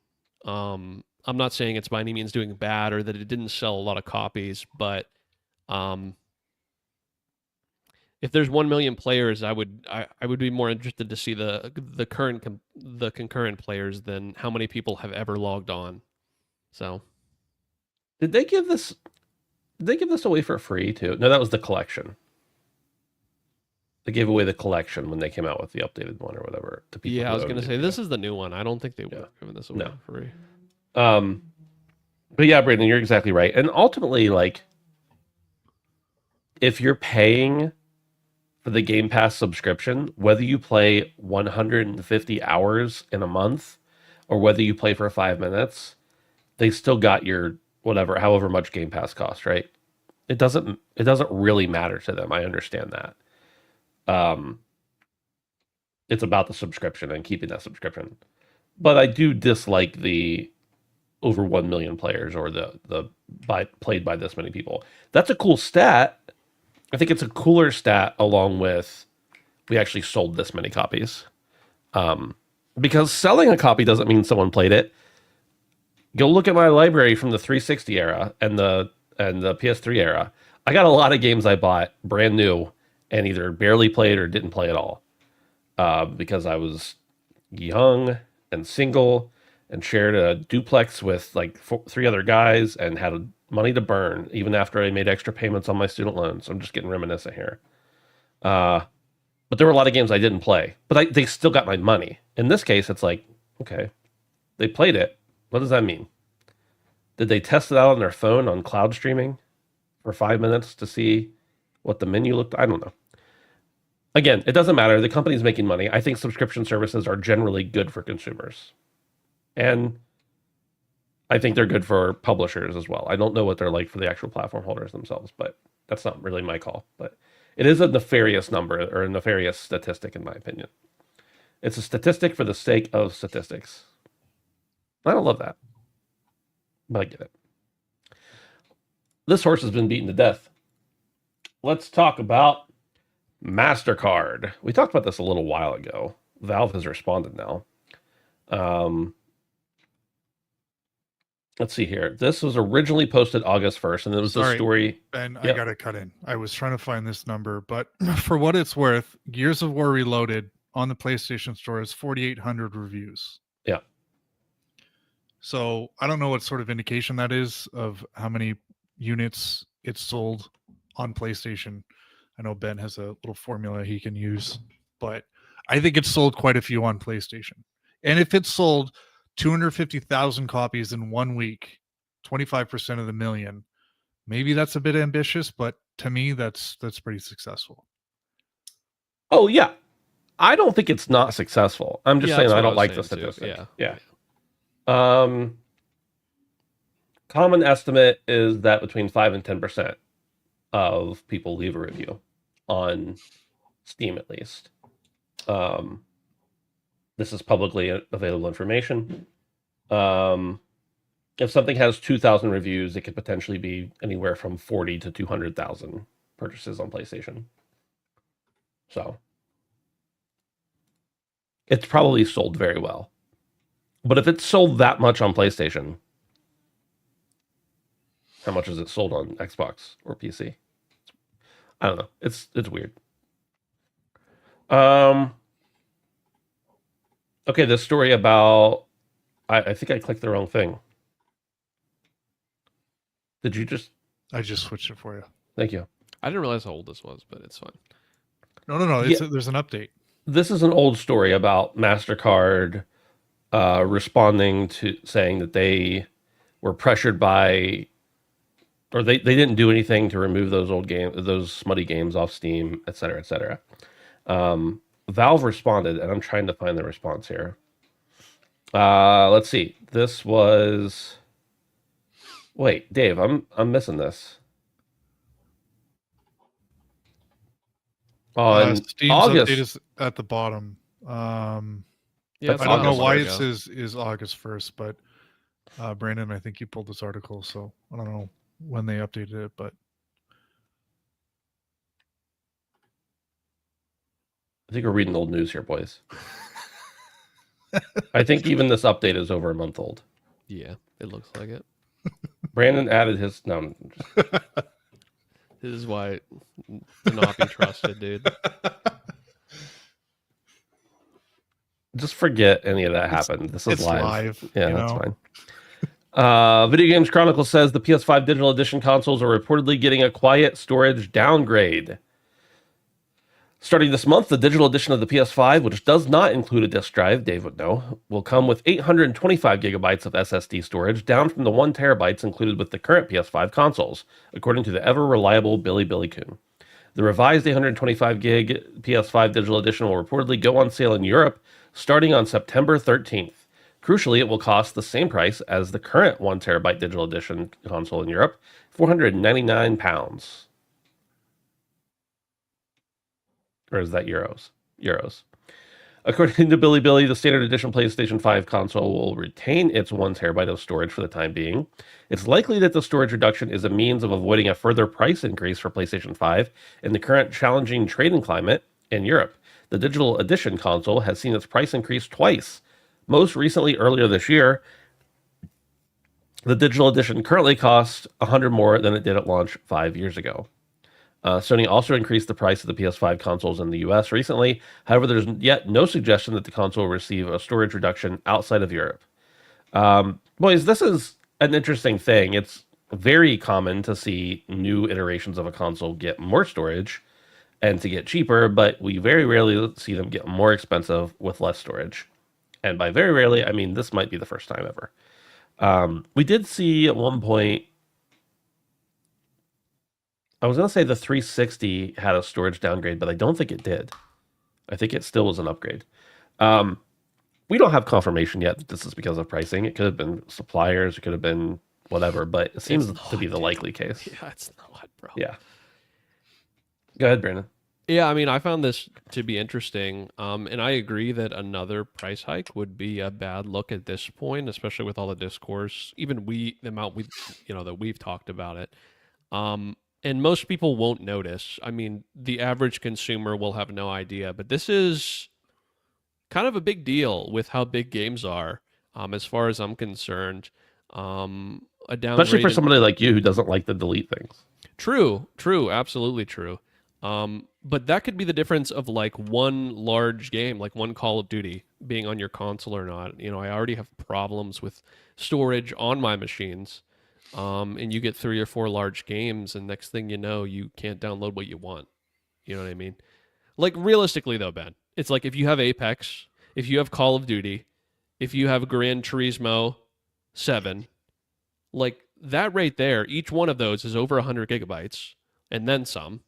I'm not saying it's by any means doing bad or that it didn't sell a lot of copies, but if there's 1 million players, I would be more interested to see the concurrent players than how many people have ever logged on. So, Did they give this away for free too? No, that was the collection. They gave away the collection when they came out with the updated one or whatever to people. yeah, I was going to say this is is the new one. I don't think they would have given this away No. for free. But yeah, Brandon, you're exactly right. And ultimately, like, if you're paying for the Game Pass subscription, whether you play 150 hours in a month or whether you play for 5 minutes, they still got your whatever, however much Game Pass costs, right? It doesn't really matter to them. I understand that. It's about the subscription and keeping that subscription. But I do dislike the over 1 million players or the played by this many people. That's a cool stat. I think it's a cooler stat along with we actually sold this many copies. Because selling a copy doesn't mean someone played it. Go look at my library from the 360 era and the PS3 era. I got a lot of games I bought brand new and either barely played or didn't play at all. Because I was young and single and shared a duplex with like 3 other guys and had money to burn even after I made extra payments on my student loans. I'm just getting reminiscent here. But there were a lot of games I didn't play, but they still got my money. In this case, it's like, okay, they played it. What does that mean? Did they test it out on their phone on cloud streaming for 5 minutes to see what the menu looked? I don't know. Again, it doesn't matter. The company's making money. I think subscription services are generally good for consumers. And I think they're good for publishers as well. I don't know what they're like for the actual platform holders themselves, but that's not really my call. But it is a nefarious number or a nefarious statistic, in my opinion. It's a statistic for the sake of statistics. I don't love that, but I get it. This horse has been beaten to death. Let's talk about MasterCard. We talked about this a little while ago. Valve has responded now. Let's see here. This was originally posted August 1st, and it was the story. Ben, Yep. I got to cut in. I was trying to find this number, but for what it's worth, Gears of War Reloaded on the PlayStation Store has 4,800 reviews. Yeah. So I don't know what sort of indication that is of how many units it's sold on PlayStation. I know Ben has a little formula he can use, but I think it's sold quite a few on PlayStation. And if it's sold 250,000 copies in 1 week, 25% of the million, maybe that's a bit ambitious, but to me, that's pretty successful. Oh, yeah. I don't think it's not successful. I'm just saying I don't like the statistic. Yeah. Common estimate is that between 5 and 10% of people leave a review on Steam, at least. This is publicly available information. If something has 2,000 reviews, it could potentially be anywhere from 40 to 200,000 purchases on PlayStation. So it's probably sold very well. But if it's sold that much on PlayStation, how much is it sold on Xbox or PC? I don't know. It's weird. Okay, this story about I think I clicked the wrong thing. Did you just? I just switched it for you. Thank you. I didn't realize how old this was, but it's fine. No. Yeah. There's an update. This is an old story about MasterCard responding to saying that they were pressured by, or they didn't do anything to remove those old games, those smutty games off Steam, et cetera, et cetera. Valve responded, and I'm trying to find the response here. Let's see. This was. Wait, Dave, I'm missing this. On Steam's August, update is at the bottom. Yeah, That's I don't know August why ago. it says is August 1st, but Brandon, I think you pulled this article, so I don't know when they updated it, but I think we're reading old news here, boys. I think even this update is over a month old. Yeah, it looks like it. Brandon added his. No, I'm just- This is why to not be trusted, dude. just forget any of that happened. This is it's live. live. Yeah, you that's know? fine. Video Games Chronicle says the PS5 Digital Edition consoles are reportedly getting a quiet storage downgrade. Starting this month, the digital edition of the PS5, which does not include a disk drive, Dave would know, will come with 825 gigabytes of SSD storage, down from the 1 terabytes included with the current PS5 consoles, according to the ever-reliable Billy Coon. The revised 825 gig PS5 digital edition will reportedly go on sale in Europe starting on September 13th. Crucially, it will cost the same price as the current 1 terabyte digital edition console in Europe, £499. Or is that euros? Euros. According to Billy, the standard edition PlayStation 5 console will retain its 1 terabyte of storage for the time being. It's likely that the storage reduction is a means of avoiding a further price increase for PlayStation 5 in the current challenging trading climate in Europe. The digital edition console has seen its price increase twice. Most recently, earlier this year, the digital edition currently costs $100 more than it did at launch 5 years ago. Sony also increased the price of the PS5 consoles in the US recently. However, there's yet no suggestion that the console will receive a storage reduction outside of Europe. Boys, this is an interesting thing. It's very common to see new iterations of a console get more storage and to get cheaper, but we very rarely see them get more expensive with less storage. And by very rarely, I mean this might be the first time ever. We did see at one point, I was going to say the 360 had a storage downgrade, but I don't think it did. I think it still was an upgrade. We don't have confirmation yet that this is because of pricing. It could have been suppliers. It could have been whatever, but it seems to be the likely case. Yeah, it's not, bro. Yeah. Go ahead, Brandon. Yeah, I mean, I found this to be interesting, and I agree that another price hike would be a bad look at this point, especially with all the discourse, even the amount that we've talked about it. And most people won't notice. I mean, the average consumer will have no idea, but this is kind of a big deal with how big games are, as far as I'm concerned. A downgrade, especially for somebody like you who doesn't like to delete things. True, absolutely true. But that could be the difference of like one large game, like one Call of Duty being on your console or not. You know, I already have problems with storage on my machines. And you get 3 or 4 large games, and next thing you know, you can't download what you want. You know what I mean? Like, realistically, though, Ben, it's like if you have Apex, if you have Call of Duty, if you have Gran Turismo 7, like, that right there, each one of those is over 100 gigabytes, and then some.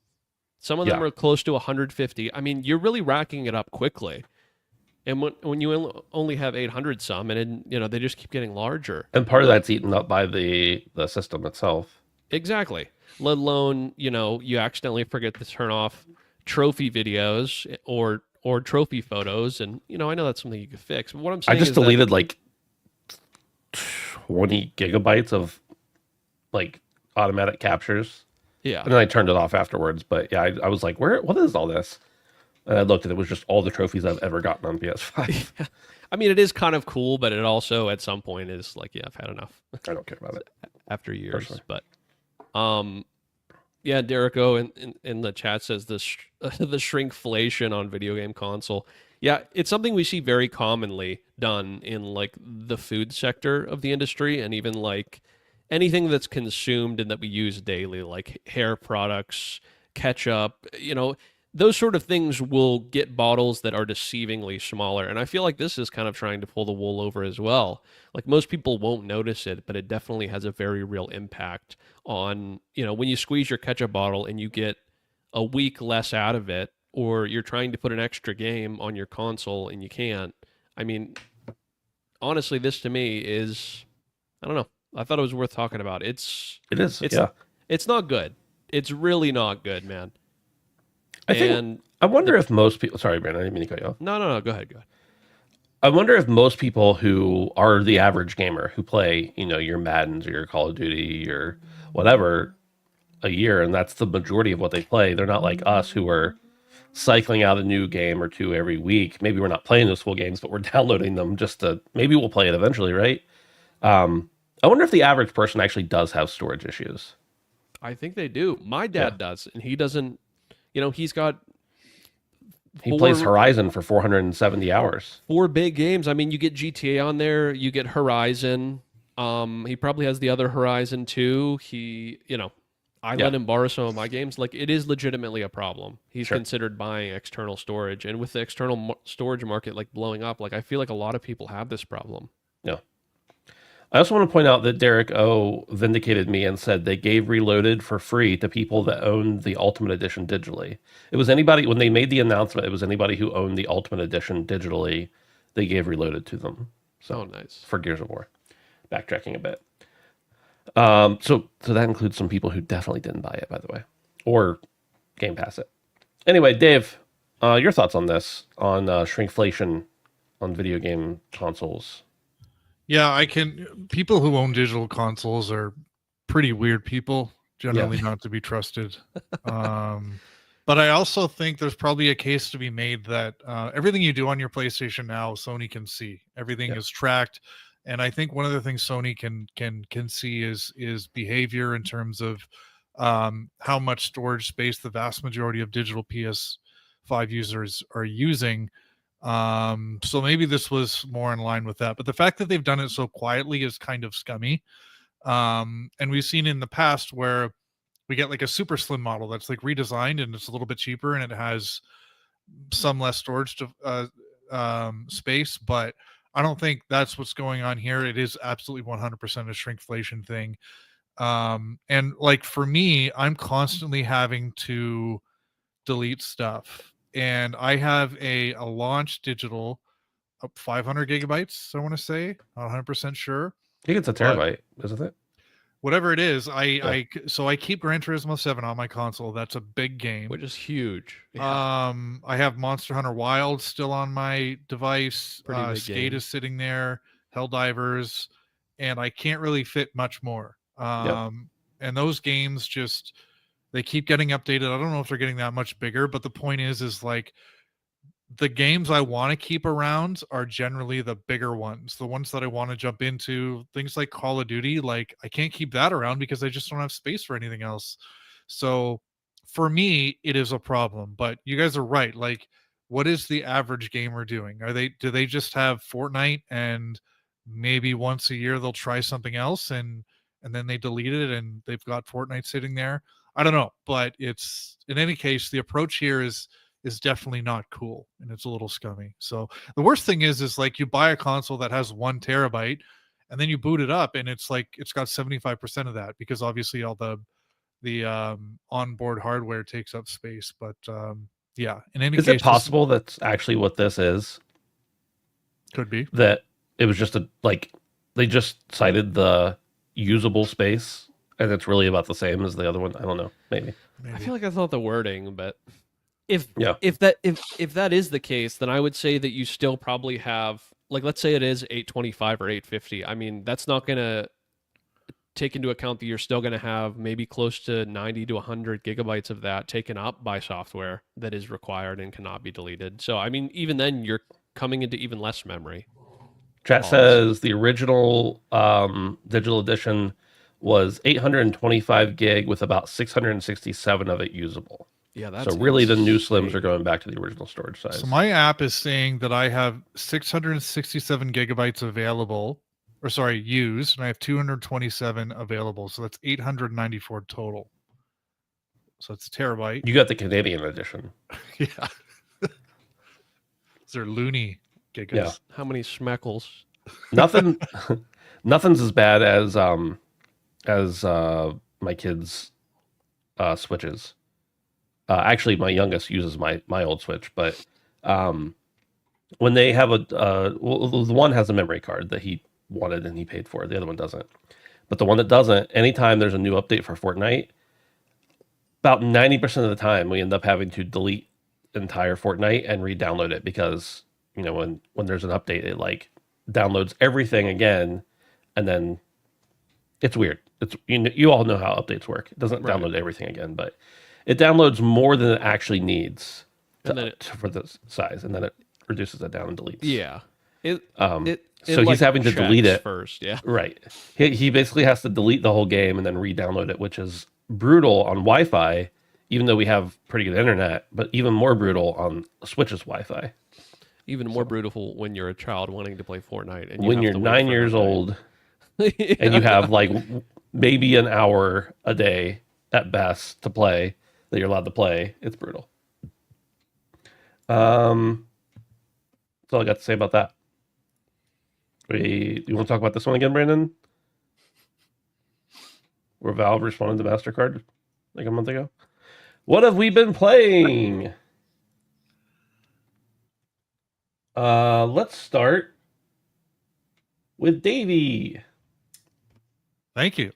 Some of them are close to 150. I mean, you're really racking it up quickly. And when you only have 800 some, and they just keep getting larger. And part of that's eaten up by the system itself. Exactly. Let alone, you accidentally forget to turn off trophy videos or trophy photos, and I know that's something you could fix. But what I'm saying I just is deleted like 20 gigabytes of like automatic captures. Yeah. And then I turned it off afterwards. But yeah, I was like, what is all this? And I looked and it was just all the trophies I've ever gotten on PS5. Yeah. I mean, it is kind of cool, but it also at some point is like, yeah, I've had enough. I don't care about it. After years. Personally. But yeah, Derico in the chat says the shrinkflation on video game console. Yeah, it's something we see very commonly done in like the food sector of the industry and even like anything that's consumed and that we use daily, like hair products, ketchup, those sort of things will get bottles that are deceivingly smaller. And I feel like this is kind of trying to pull the wool over as well. Like most people won't notice it, but it definitely has a very real impact on, when you squeeze your ketchup bottle and you get a week less out of it, or you're trying to put an extra game on your console and you can't. I mean, honestly, this to me is, I don't know. I thought it was worth talking about. It is. It's Yeah. it's not good. It's really not good, man. I wonder if most people. Sorry, Brandon. I didn't mean to cut you off. No. Go ahead. I wonder if most people who are the average gamer who play, your Maddens or your Call of Duty or whatever a year, and that's the majority of what they play. They're not like us who are cycling out a new game or two every week. Maybe we're not playing those full games, but we're downloading them just to, maybe we'll play it eventually, right? I wonder if the average person actually does have storage issues. I think they do. My dad does, and he doesn't. He's got He plays Horizon for 470 hours. 4 big games. I mean, you get GTA on there, you get Horizon. He probably has the other Horizon too. I let him borrow some of my games. Like, it is legitimately a problem. He's considered buying external storage, and with the external storage market like blowing up, like I feel like a lot of people have this problem. Yeah. I also want to point out that Derek O vindicated me and said they gave Reloaded for free to people that owned the Ultimate Edition digitally. It was anybody, when they made the announcement, it was anybody who owned the Ultimate Edition digitally, they gave Reloaded to them. So nice. For Gears of War. Backtracking a bit. So that includes some people who definitely didn't buy it, by the way, or Game Pass it. Anyway, Dave, your thoughts on this, on shrinkflation on video game consoles? Yeah, people who own digital consoles are pretty weird people, generally not to be trusted. But I also think there's probably a case to be made that everything you do on your PlayStation now, Sony can see. Everything is tracked. And I think one of the things Sony can see is behavior in terms of how much storage space the vast majority of digital PS5 users are using. So maybe this was more in line with that. But the fact that they've done it so quietly is kind of scummy. And we've seen in the past where we get like a super slim model that's like redesigned and it's a little bit cheaper and it has some less storage to space, but I don't think that's what's going on here. It is absolutely 100% a shrinkflation thing. And like for me, I'm constantly having to delete stuff. And I have a launch digital up 500 gigabytes, I want to say. Not 100% sure. I think it's a terabyte, isn't it? Whatever it is, so I keep Gran Turismo 7 on my console. That's a big game, which is huge. Yeah. I have Monster Hunter Wild still on my device. Skate is sitting there, Helldivers, and I can't really fit much more. And those games just, they keep getting updated. I don't know if they're getting that much bigger, but the point is like the games I want to keep around are generally the bigger ones, the ones that I want to jump into. Things like Call of Duty, like I can't keep that around because I just don't have space for anything else. So for me, it is a problem. But you guys are right. Like, what is the average gamer doing? Do they just have Fortnite and maybe once a year they'll try something else and then they delete it and they've got Fortnite sitting there? I don't know, but it's, in any case, the approach here is definitely not cool and it's a little scummy. So the worst thing is like you buy a console that has 1 terabyte and then you boot it up and it's like it's got 75% of that because obviously all the onboard hardware takes up space. But in any case, is it possible that's actually what this is? Could be that it was just they just cited the usable space and it's really about the same as the other one. I don't know. Maybe. I feel like that's not the wording, but if that is the case, then I would say that you still probably have, like, let's say it is 825 or 850. I mean, that's not going to take into account that you're still going to have maybe close to 90 to 100 gigabytes of that taken up by software that is required and cannot be deleted. So, I mean, even then you're coming into even less memory. Chat says the original digital edition was 825 gig with about 667 of it usable. Yeah, that's So really, the new Slims insane. are going back to the original storage size. So my app is saying that I have 667 gigabytes available, or sorry, used, and I have 227 available. So that's 894 total. So it's a terabyte. You got the Canadian edition. Yeah. These are loony gigas. Yeah. How many schmeckles? Nothing. Nothing's as bad as my kids' Switches. Actually, my youngest uses my old Switch, but when they have the one has a memory card that he wanted and he paid for, the other one doesn't. But the one that doesn't, anytime there's a new update for Fortnite, about 90% of the time we end up having to delete entire Fortnite and re-download it because when there's an update, it like downloads everything again, and then it's weird. It's you all know how updates work. It doesn't Right. download everything again, but it downloads more than it actually needs And then for the size, and then it reduces it down and deletes. Yeah. It So he's having to delete checks it. first. Yeah. Right. He basically has to delete the whole game and then re-download it, which is brutal on Wi-Fi, even though we have pretty good internet, but even more brutal on Switch's Wi-Fi. Even more brutal when you're a child wanting to play Fortnite. And When you're 9 years old and you have like maybe an hour a day at best to play that you're allowed to play, it's brutal. That's all I got to say about that. You want to talk about this one again, Brandon? Where Valve responded to MasterCard like a month ago. What have we been playing? Let's start with Davey. Thank you.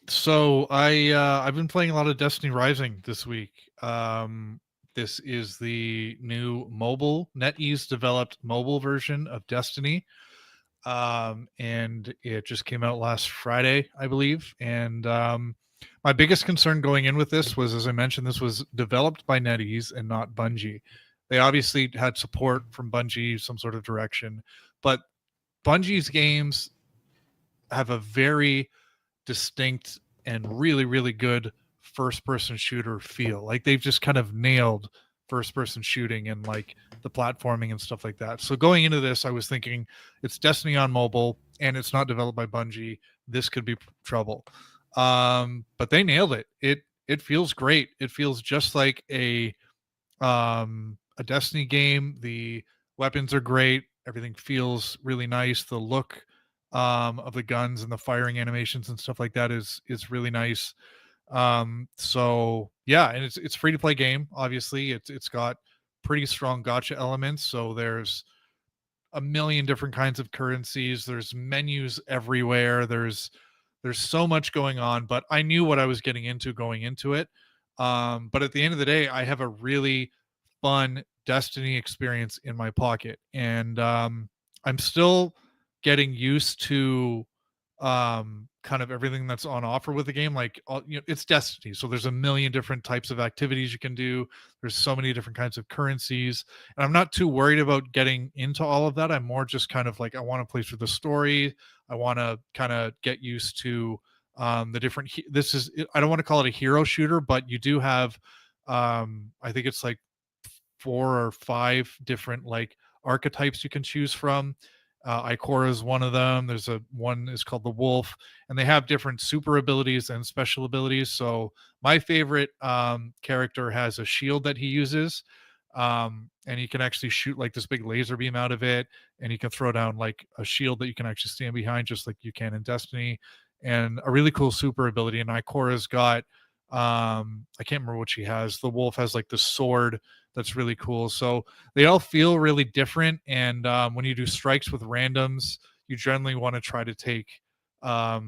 So I've been playing a lot of Destiny Rising this week. This is the new mobile NetEase developed mobile version of Destiny. And it just came out last Friday, I believe. And my biggest concern going in with this was, as I mentioned, this was developed by NetEase and not Bungie. They obviously had support from Bungie, some sort of direction, but Bungie's games have a very distinct and really, really good first-person shooter feel. Like they've just kind of nailed first-person shooting and like the platforming and stuff like that. So going into this, I was thinking it's Destiny on mobile and it's not developed by Bungie. This could be trouble. But they nailed it. It feels great. It feels just like a Destiny game. The weapons are great. Everything feels really nice. The look of the guns and the firing animations and stuff like that is really nice. So yeah, and it's free to play game. Obviously, it's got pretty strong gacha elements. So there's a million different kinds of currencies. There's menus everywhere. There's so much going on. But I knew what I was getting into going into it. But at the end of the day, I have a really fun Destiny experience in my pocket, and I'm still getting used to kind of everything that's on offer with the game. Like it's Destiny, so there's a million different types of activities you can do. There's so many different kinds of currencies, and I'm not too worried about getting into all of that. I'm more just kind of like, I want to play through the story. I want to kind of get used to the different I don't want to call it a hero shooter, but you do have I think it's like 4 or 5 different like archetypes you can choose from. Ikora is one of them. There's one is called the Wolf, and they have different super abilities and special abilities. So my favorite character has a shield that he uses, and he can actually shoot like this big laser beam out of it, and he can throw down like a shield that you can actually stand behind, just like you can in Destiny, and a really cool super ability. And Ikora's got I can't remember what she has. The Wolf has like the sword that's really cool. So they all feel really different. And when you do strikes with randoms, you generally want to try to take a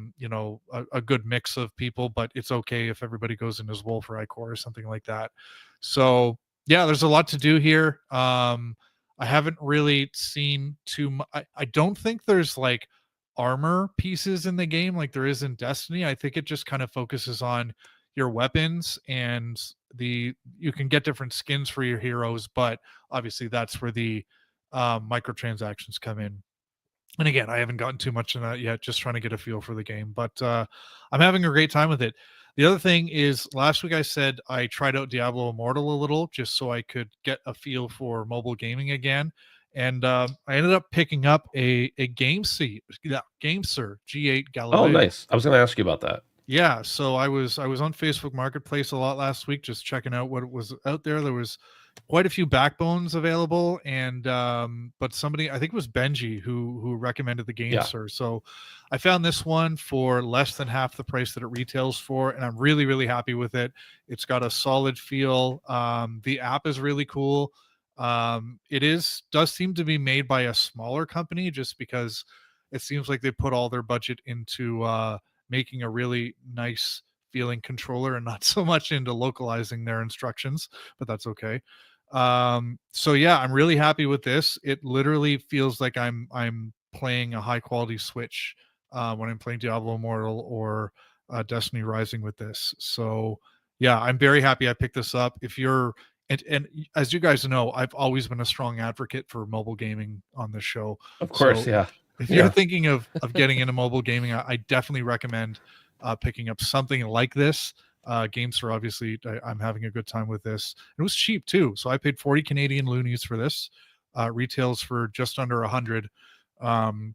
good mix of people, but it's okay if everybody goes in as Wolf or Ikora or something like that. So yeah, there's a lot to do here. I haven't really seen too much. I don't think there's like armor pieces in the game like there is in Destiny. I think it just kind of focuses on your weapons, and you can get different skins for your heroes, but obviously that's where the microtransactions come in. And again, I haven't gotten too much in that yet, just trying to get a feel for the game, but I'm having a great time with it. The other thing is, last week I said I tried out Diablo Immortal a little just so I could get a feel for mobile gaming again. And I ended up picking up a GameSir G8 Galileo. Oh, nice. I was going to ask you about that. Yeah, so I was on Facebook Marketplace a lot last week, just checking out what was out there. There was quite a few backbones available, and but somebody, I think it was Benji, who recommended the GameSir. So I found this one for less than half the price that it retails for, and I'm really, really happy with it. It's got a solid feel. The app is really cool. Does seem to be made by a smaller company, just because it seems like they put all their budget into making a really nice feeling controller and not so much into localizing their instructions, but that's okay. So yeah, I'm really happy with this. It literally feels like I'm playing a high quality Switch when I'm playing Diablo Immortal or Destiny Rising with this. So yeah, I'm very happy I picked this up. If you're and as you guys know, I've always been a strong advocate for mobile gaming on this show. Of course, So yeah. if you're thinking of getting into mobile gaming, I definitely recommend picking up something like this. GameSir, obviously, I'm having a good time with this. It was cheap too, so I paid 40 Canadian loonies for this. Retails for just under 100.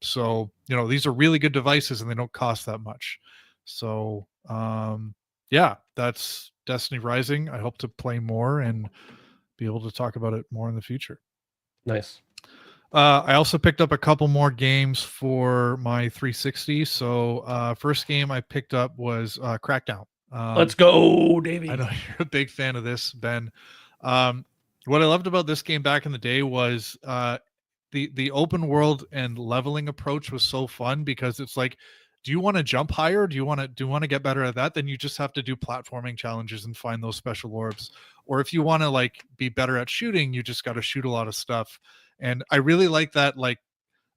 So these are really good devices, and they don't cost that much. So yeah, that's Destiny Rising. I hope to play more and be able to talk about it more in the future. Nice. I also picked up a couple more games for my 360. So first game I picked up was Crackdown. Let's go, Davey. I know you're a big fan of this, Ben. What I loved about this game back in the day was the open world and leveling approach was so fun, because it's like, do you want to jump higher? Do you want to get better at that? Then you just have to do platforming challenges and find those special orbs. Or if you want to like be better at shooting, you just got to shoot a lot of stuff. And I really like that, like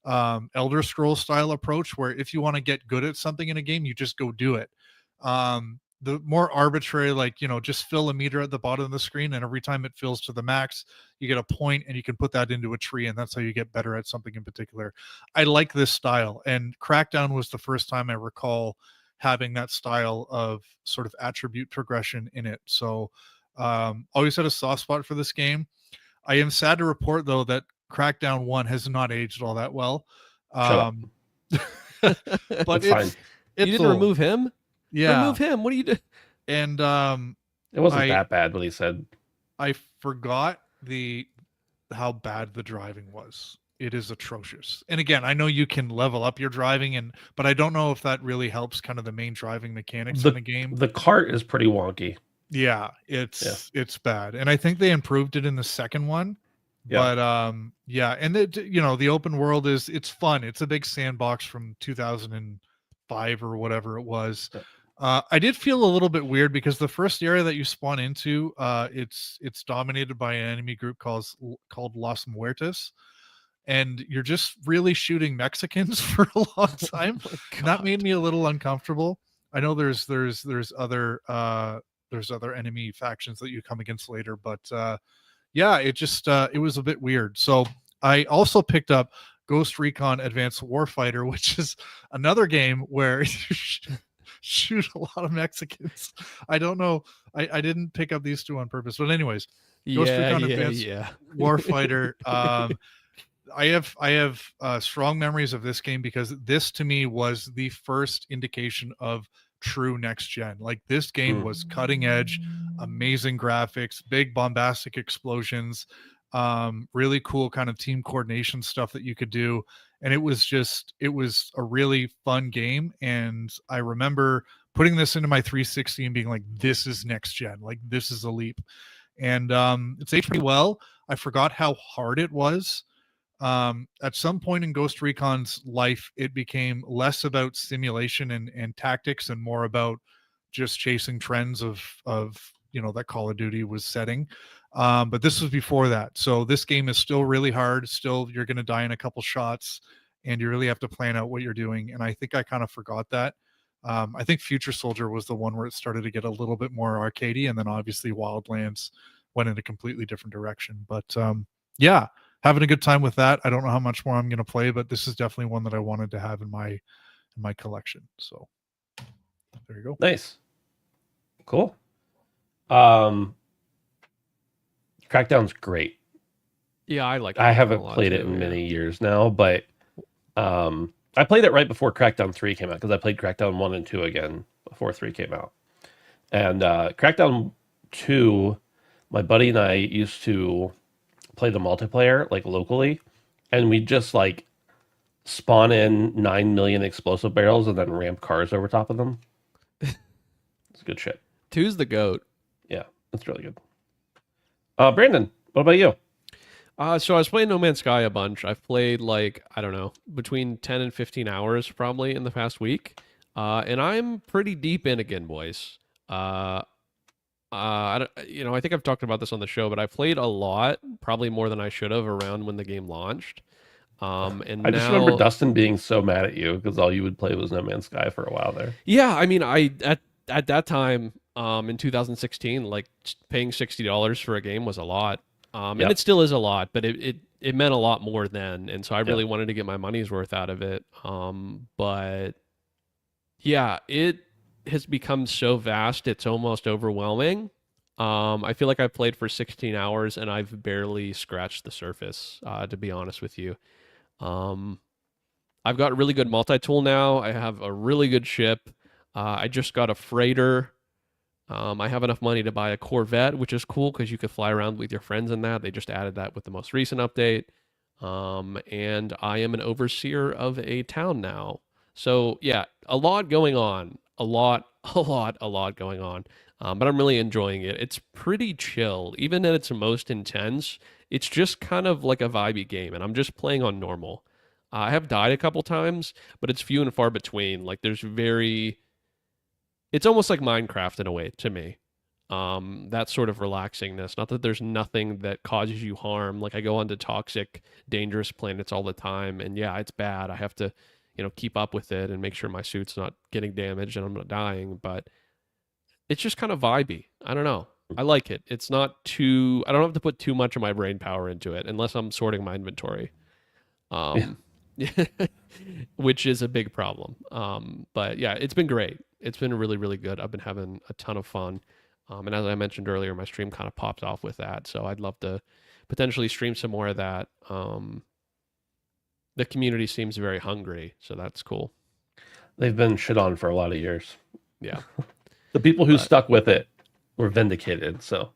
Elder Scrolls style approach, where if you want to get good at something in a game, you just go do it. The more arbitrary, like, just fill a meter at the bottom of the screen, and every time it fills to the max, you get a point, and you can put that into a tree, and that's how you get better at something in particular. I like this style, and Crackdown was the first time I recall having that style of sort of attribute progression in it. So always had a soft spot for this game. I am sad to report, though, that Crackdown 1 has not aged all that well. But fine. You didn't remove him? Yeah. Remove him. What do you do? And it wasn't that bad, what he said. I forgot how bad the driving was. It is atrocious. And again, I know you can level up your driving, but I don't know if that really helps kind of the main driving mechanics in the game. The cart is pretty wonky. Yeah, it's bad. And I think they improved it in the second one. Yeah. But yeah, and the open world it's fun. It's a big sandbox from 2005 or whatever it was. I did feel a little bit weird, because the first area that you spawn into, it's dominated by an enemy group called Los Muertos, and you're just really shooting Mexicans for a long time. That made me a little uncomfortable. I know there's other enemy factions that you come against later, but yeah, it was a bit weird. So I also picked up Ghost Recon Advanced Warfighter, which is another game where you shoot a lot of Mexicans. I don't know. I didn't pick up these two on purpose, but anyways, Ghost Recon Advanced Warfighter. I have strong memories of this game, because this to me was the first indication of true next gen. Like, this game was cutting edge, amazing graphics, big bombastic explosions, really cool kind of team coordination stuff that you could do. And it was a really fun game. And I remember putting this into my 360 and being like, this is next gen, like this is a leap. And it's aged pretty well. I forgot how hard it was. At some point in Ghost Recon's life, it became less about simulation and tactics, and more about just chasing trends of that Call of Duty was setting. But this was before that. So this game is still really hard. Still, you're going to die in a couple shots, and you really have to plan out what you're doing. And I think I kind of forgot that. I think Future Soldier was the one where it started to get a little bit more arcadey, and then obviously Wildlands went in a completely different direction. But yeah, having a good time with that. I don't know how much more I'm going to play, but this is definitely one that I wanted to have in my collection. So there you go. Nice. Cool. Um, Crackdown's great. Yeah, I like. I Crackdown haven't a lot played it too, in yeah. many years now, but I played it right before Crackdown 3 came out because I played Crackdown 1 and 2 again before 3 came out. And Crackdown 2, my buddy and I used to play the multiplayer like locally, and we just like spawn in 9 million explosive barrels and then ramp cars over top of them. It's good shit. 2's the GOAT. Yeah, it's really good. Brandon, what about you? So I was playing No Man's Sky a bunch. I've played like, I don't know, between 10 and 15 hours probably in the past week. And I'm pretty deep in again, boys. I I think I've talked about this on the show, but I played a lot, probably more than I should have around when the game launched. And I just now, remember Dustin being so mad at you because all you would play was No Man's Sky for a while there. yeah, I mean, at that time, in 2016, like paying $60 for a game was a lot. And Yep. it still is a lot, but it meant a lot more then, and so I Yep. really wanted to get my money's worth out of it. But yeah, it has become so vast, it's almost overwhelming. I feel like I've played for 16 hours and I've barely scratched the surface, to be honest with you. I've got a really good multi-tool now. I have a really good ship. I just got a freighter. I have enough money to buy a Corvette, which is cool because you could fly around with your friends in that. They just added that with the most recent update. And I am an overseer of a town now. So yeah, a lot going on. A lot going on. But I'm really enjoying it. It's pretty chill. Even at its most intense, it's just kind of like a vibey game, and I'm just playing on normal. I have died a couple times, but it's few and far between. Like it's almost like Minecraft in a way to me. That sort of relaxingness. Not that there's nothing that causes you harm. Like I go onto toxic, dangerous planets all the time, and yeah, it's bad. I have to, keep up with it and make sure my suit's not getting damaged and I'm not dying. But it's just kind of vibey. I don't know. I like it. It's not too. I don't have to put too much of my brain power into it unless I'm sorting my inventory. Which is a big problem. But yeah, it's been great. It's been really, really good. I've been having a ton of fun. And as I mentioned earlier, my stream kind of popped off with that. So I'd love to potentially stream some more of that. The community seems very hungry, so that's cool. They've been shit on for a lot of years. Yeah. The people who stuck with it were vindicated. So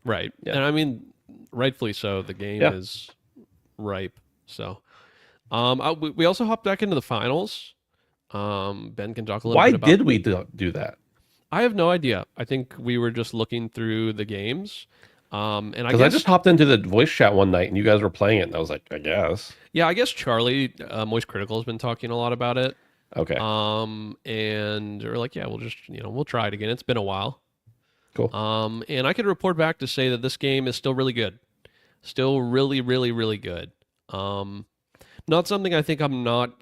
Right. Yeah. And I mean, rightfully so. The game Yeah. is ripe. So we also hopped back into the finals. Ben can talk a little why bit about. did we do that? I have no idea. I think we were just looking through the games. And I Because I guess, just hopped into the voice chat one night and you guys were playing it, and I was like, I guess. yeah, I guess Charlie, Moist Critical, has been talking a lot about it. Okay. And we're like, yeah, we'll just, we'll try it again. It's been a while. Cool. And I could report back to say that this game is still really good. Still really, really, really good. Not something I think I'm not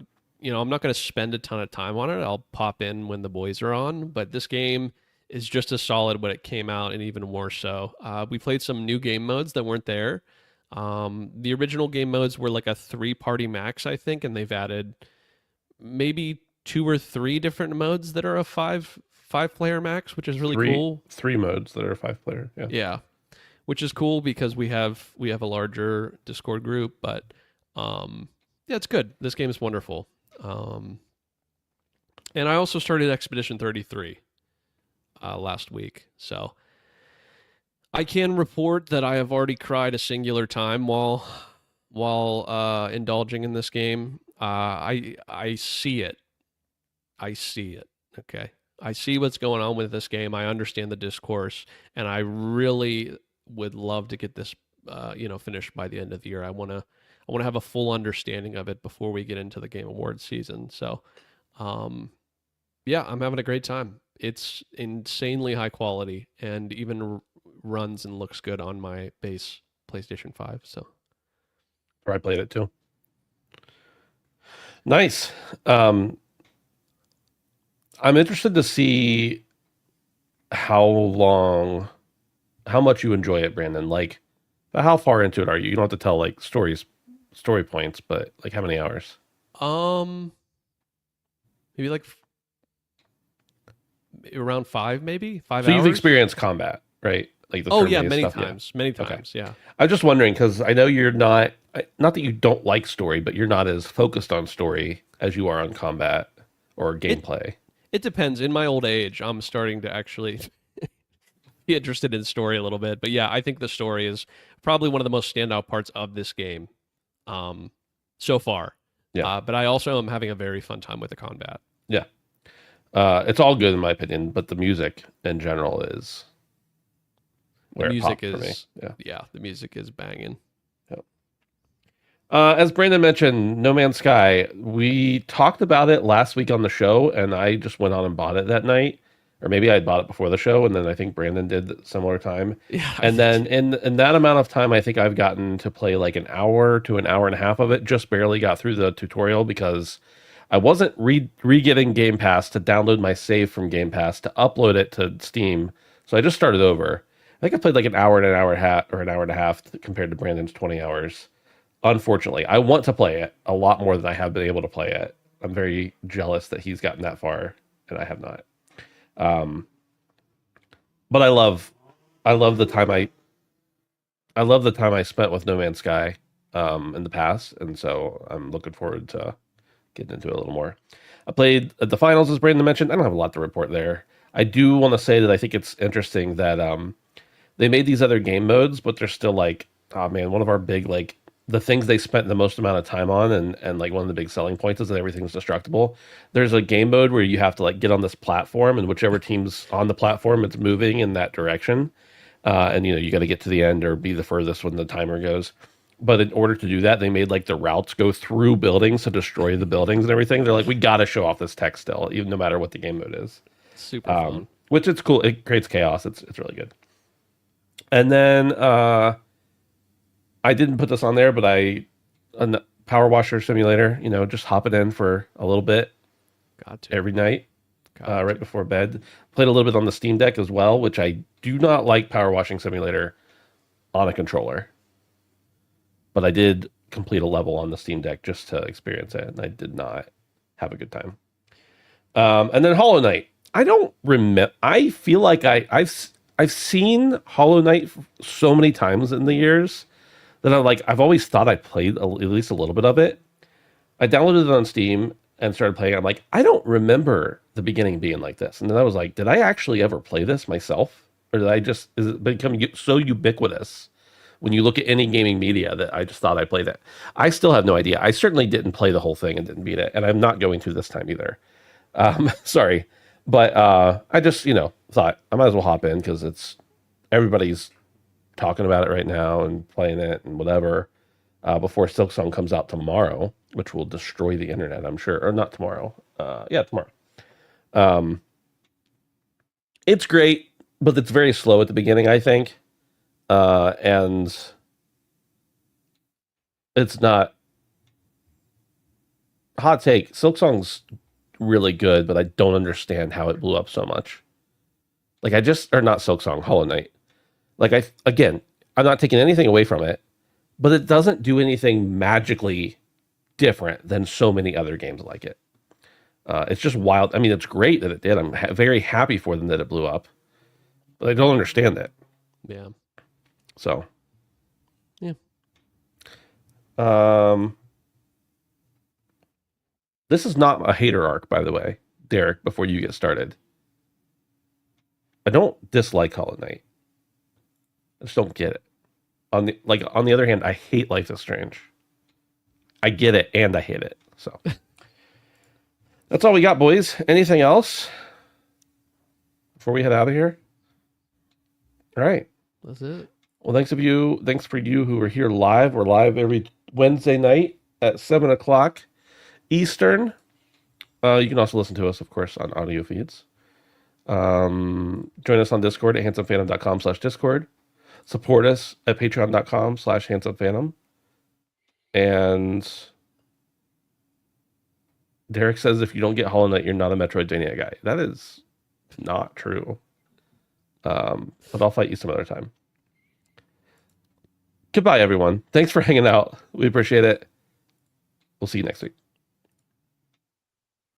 going to spend a ton of time on it. I'll pop in when the boys are on, but this game is just as solid when it came out and even more so. We played some new game modes that weren't there. The original game modes were like a 3-party max, I think, and they've added maybe 2 or 3 different modes that are a 5-player max, which is really cool. 3 modes that are 5-player. Yeah. Yeah, which is cool because we have a larger Discord group, but yeah, it's good. This game is wonderful. And I also started Expedition 33 last week, so I can report that I have already cried a singular time while indulging in this game. I see it. I see it. Okay. I see what's going on with this game. I understand the discourse, and I really would love to get this, finished by the end of the year. I want to have a full understanding of it before we get into the Game Awards season. So, yeah, I'm having a great time. It's insanely high quality and even runs and looks good on my base PlayStation 5. So, I played it too. Nice. I'm interested to see how much you enjoy it, Brandon. Like, how far into it are you? You don't have to tell like story points, but like how many hours? maybe like around 5, maybe 5 So hours. you've experienced combat, right? Like the Oh yeah, turn-based many stuff? times, many times. Yeah. I'm just wondering because I know you're not that you don't like story, but you're not as focused on story as you are on combat or gameplay. It depends. In my old age, I'm starting to actually be interested in story a little bit. But yeah, I think the story is probably one of the most standout parts of this game, so far. Yeah. But I also am having a very fun time with the combat. Yeah. It's all good in my opinion, but the music in general is where The it music popped for me. is, yeah, the music is banging. As Brandon mentioned, No Man's Sky, we talked about it last week on the show, and I just went on and bought it that night. Or maybe I bought it before the show, and then I think Brandon did at similar time. Yeah. And then in that amount of time, I think I've gotten to play like an hour to an hour and a half of it. Just barely got through the tutorial because I wasn't re-getting Game Pass to download my save from Game Pass to upload it to Steam. So I just started over. I think I played like an hour and an hour and a half compared to Brandon's 20 hours. Unfortunately, I want to play it a lot more than I have been able to play it. I'm very jealous that he's gotten that far and I have not. But I love the time I spent with No Man's Sky in the past, and so I'm looking forward to getting into it a little more. I played the finals, as Brandon mentioned. I don't have a lot to report there. I do want to say that I think it's interesting that they made these other game modes, but they're still like, oh man, one of our big like the things they spent the most amount of time on and like one of the big selling points is that everything's destructible. There's a game mode where you have to like get on this platform and whichever team's on the platform, it's moving in that direction. And you got to get to the end or be the furthest when the timer goes. But in order to do that, they made like the routes go through buildings to destroy the buildings and everything. They're like, we got to show off this tech still, even no matter what the game mode is. Super fun. Which it's cool. It creates chaos. It's really good. And then I didn't put this on there, but a Power Washer Simulator, just hop it in for a little bit Got to. every night, right before bed. Played a little bit on the Steam Deck as well, which I do not like Power Washing Simulator on a controller. But I did complete a level on the Steam Deck just to experience it, and I did not have a good time. And then Hollow Knight. I don't remember. I feel like I've seen Hollow Knight so many times in the years that I've always thought I played at least a little bit of it. I downloaded it on Steam and started playing. I'm like, I don't remember the beginning being like this. And then I was like, did I actually ever play this myself? Or is it become so ubiquitous when you look at any gaming media that I just thought I played it? I still have no idea. I certainly didn't play the whole thing and didn't beat it. And I'm not going to this time either. Sorry. But I just, thought I might as well hop in because everybody's talking about it right now and playing it and whatever before Silksong comes out tomorrow, which will destroy the internet, I'm sure. Or not tomorrow. Tomorrow. It's great, but it's very slow at the beginning, I think. And it's not... Hot take, Silksong's really good, but I don't understand how it blew up so much. Like not Silksong, Hollow Knight. Again, I'm not taking anything away from it, but it doesn't do anything magically different than so many other games like it. It's just wild. I mean, it's great that it did. I'm very happy for them that it blew up, but I don't understand it. Yeah. So, yeah. This is not a hater arc, by the way, Derek, before you get started. I don't dislike Hollow Knight. I just don't get it. On the other hand, I hate Life is Strange. I get it and I hate it. So that's all we got, boys. Anything else before we head out of here? All right. That's it. Well, thanks for you who are here live. We're live every Wednesday night at 7:00 Eastern. You can also listen to us, of course, on audio feeds. Join us on Discord at handsomephantom.com/Discord. Support us at patreon.com/handsomephantom. And Derek says if you don't get Hollow Knight, you're not a Metroidvania guy. That is not true. But I'll fight you some other time. Goodbye, everyone. Thanks for hanging out. We appreciate it. We'll see you next week.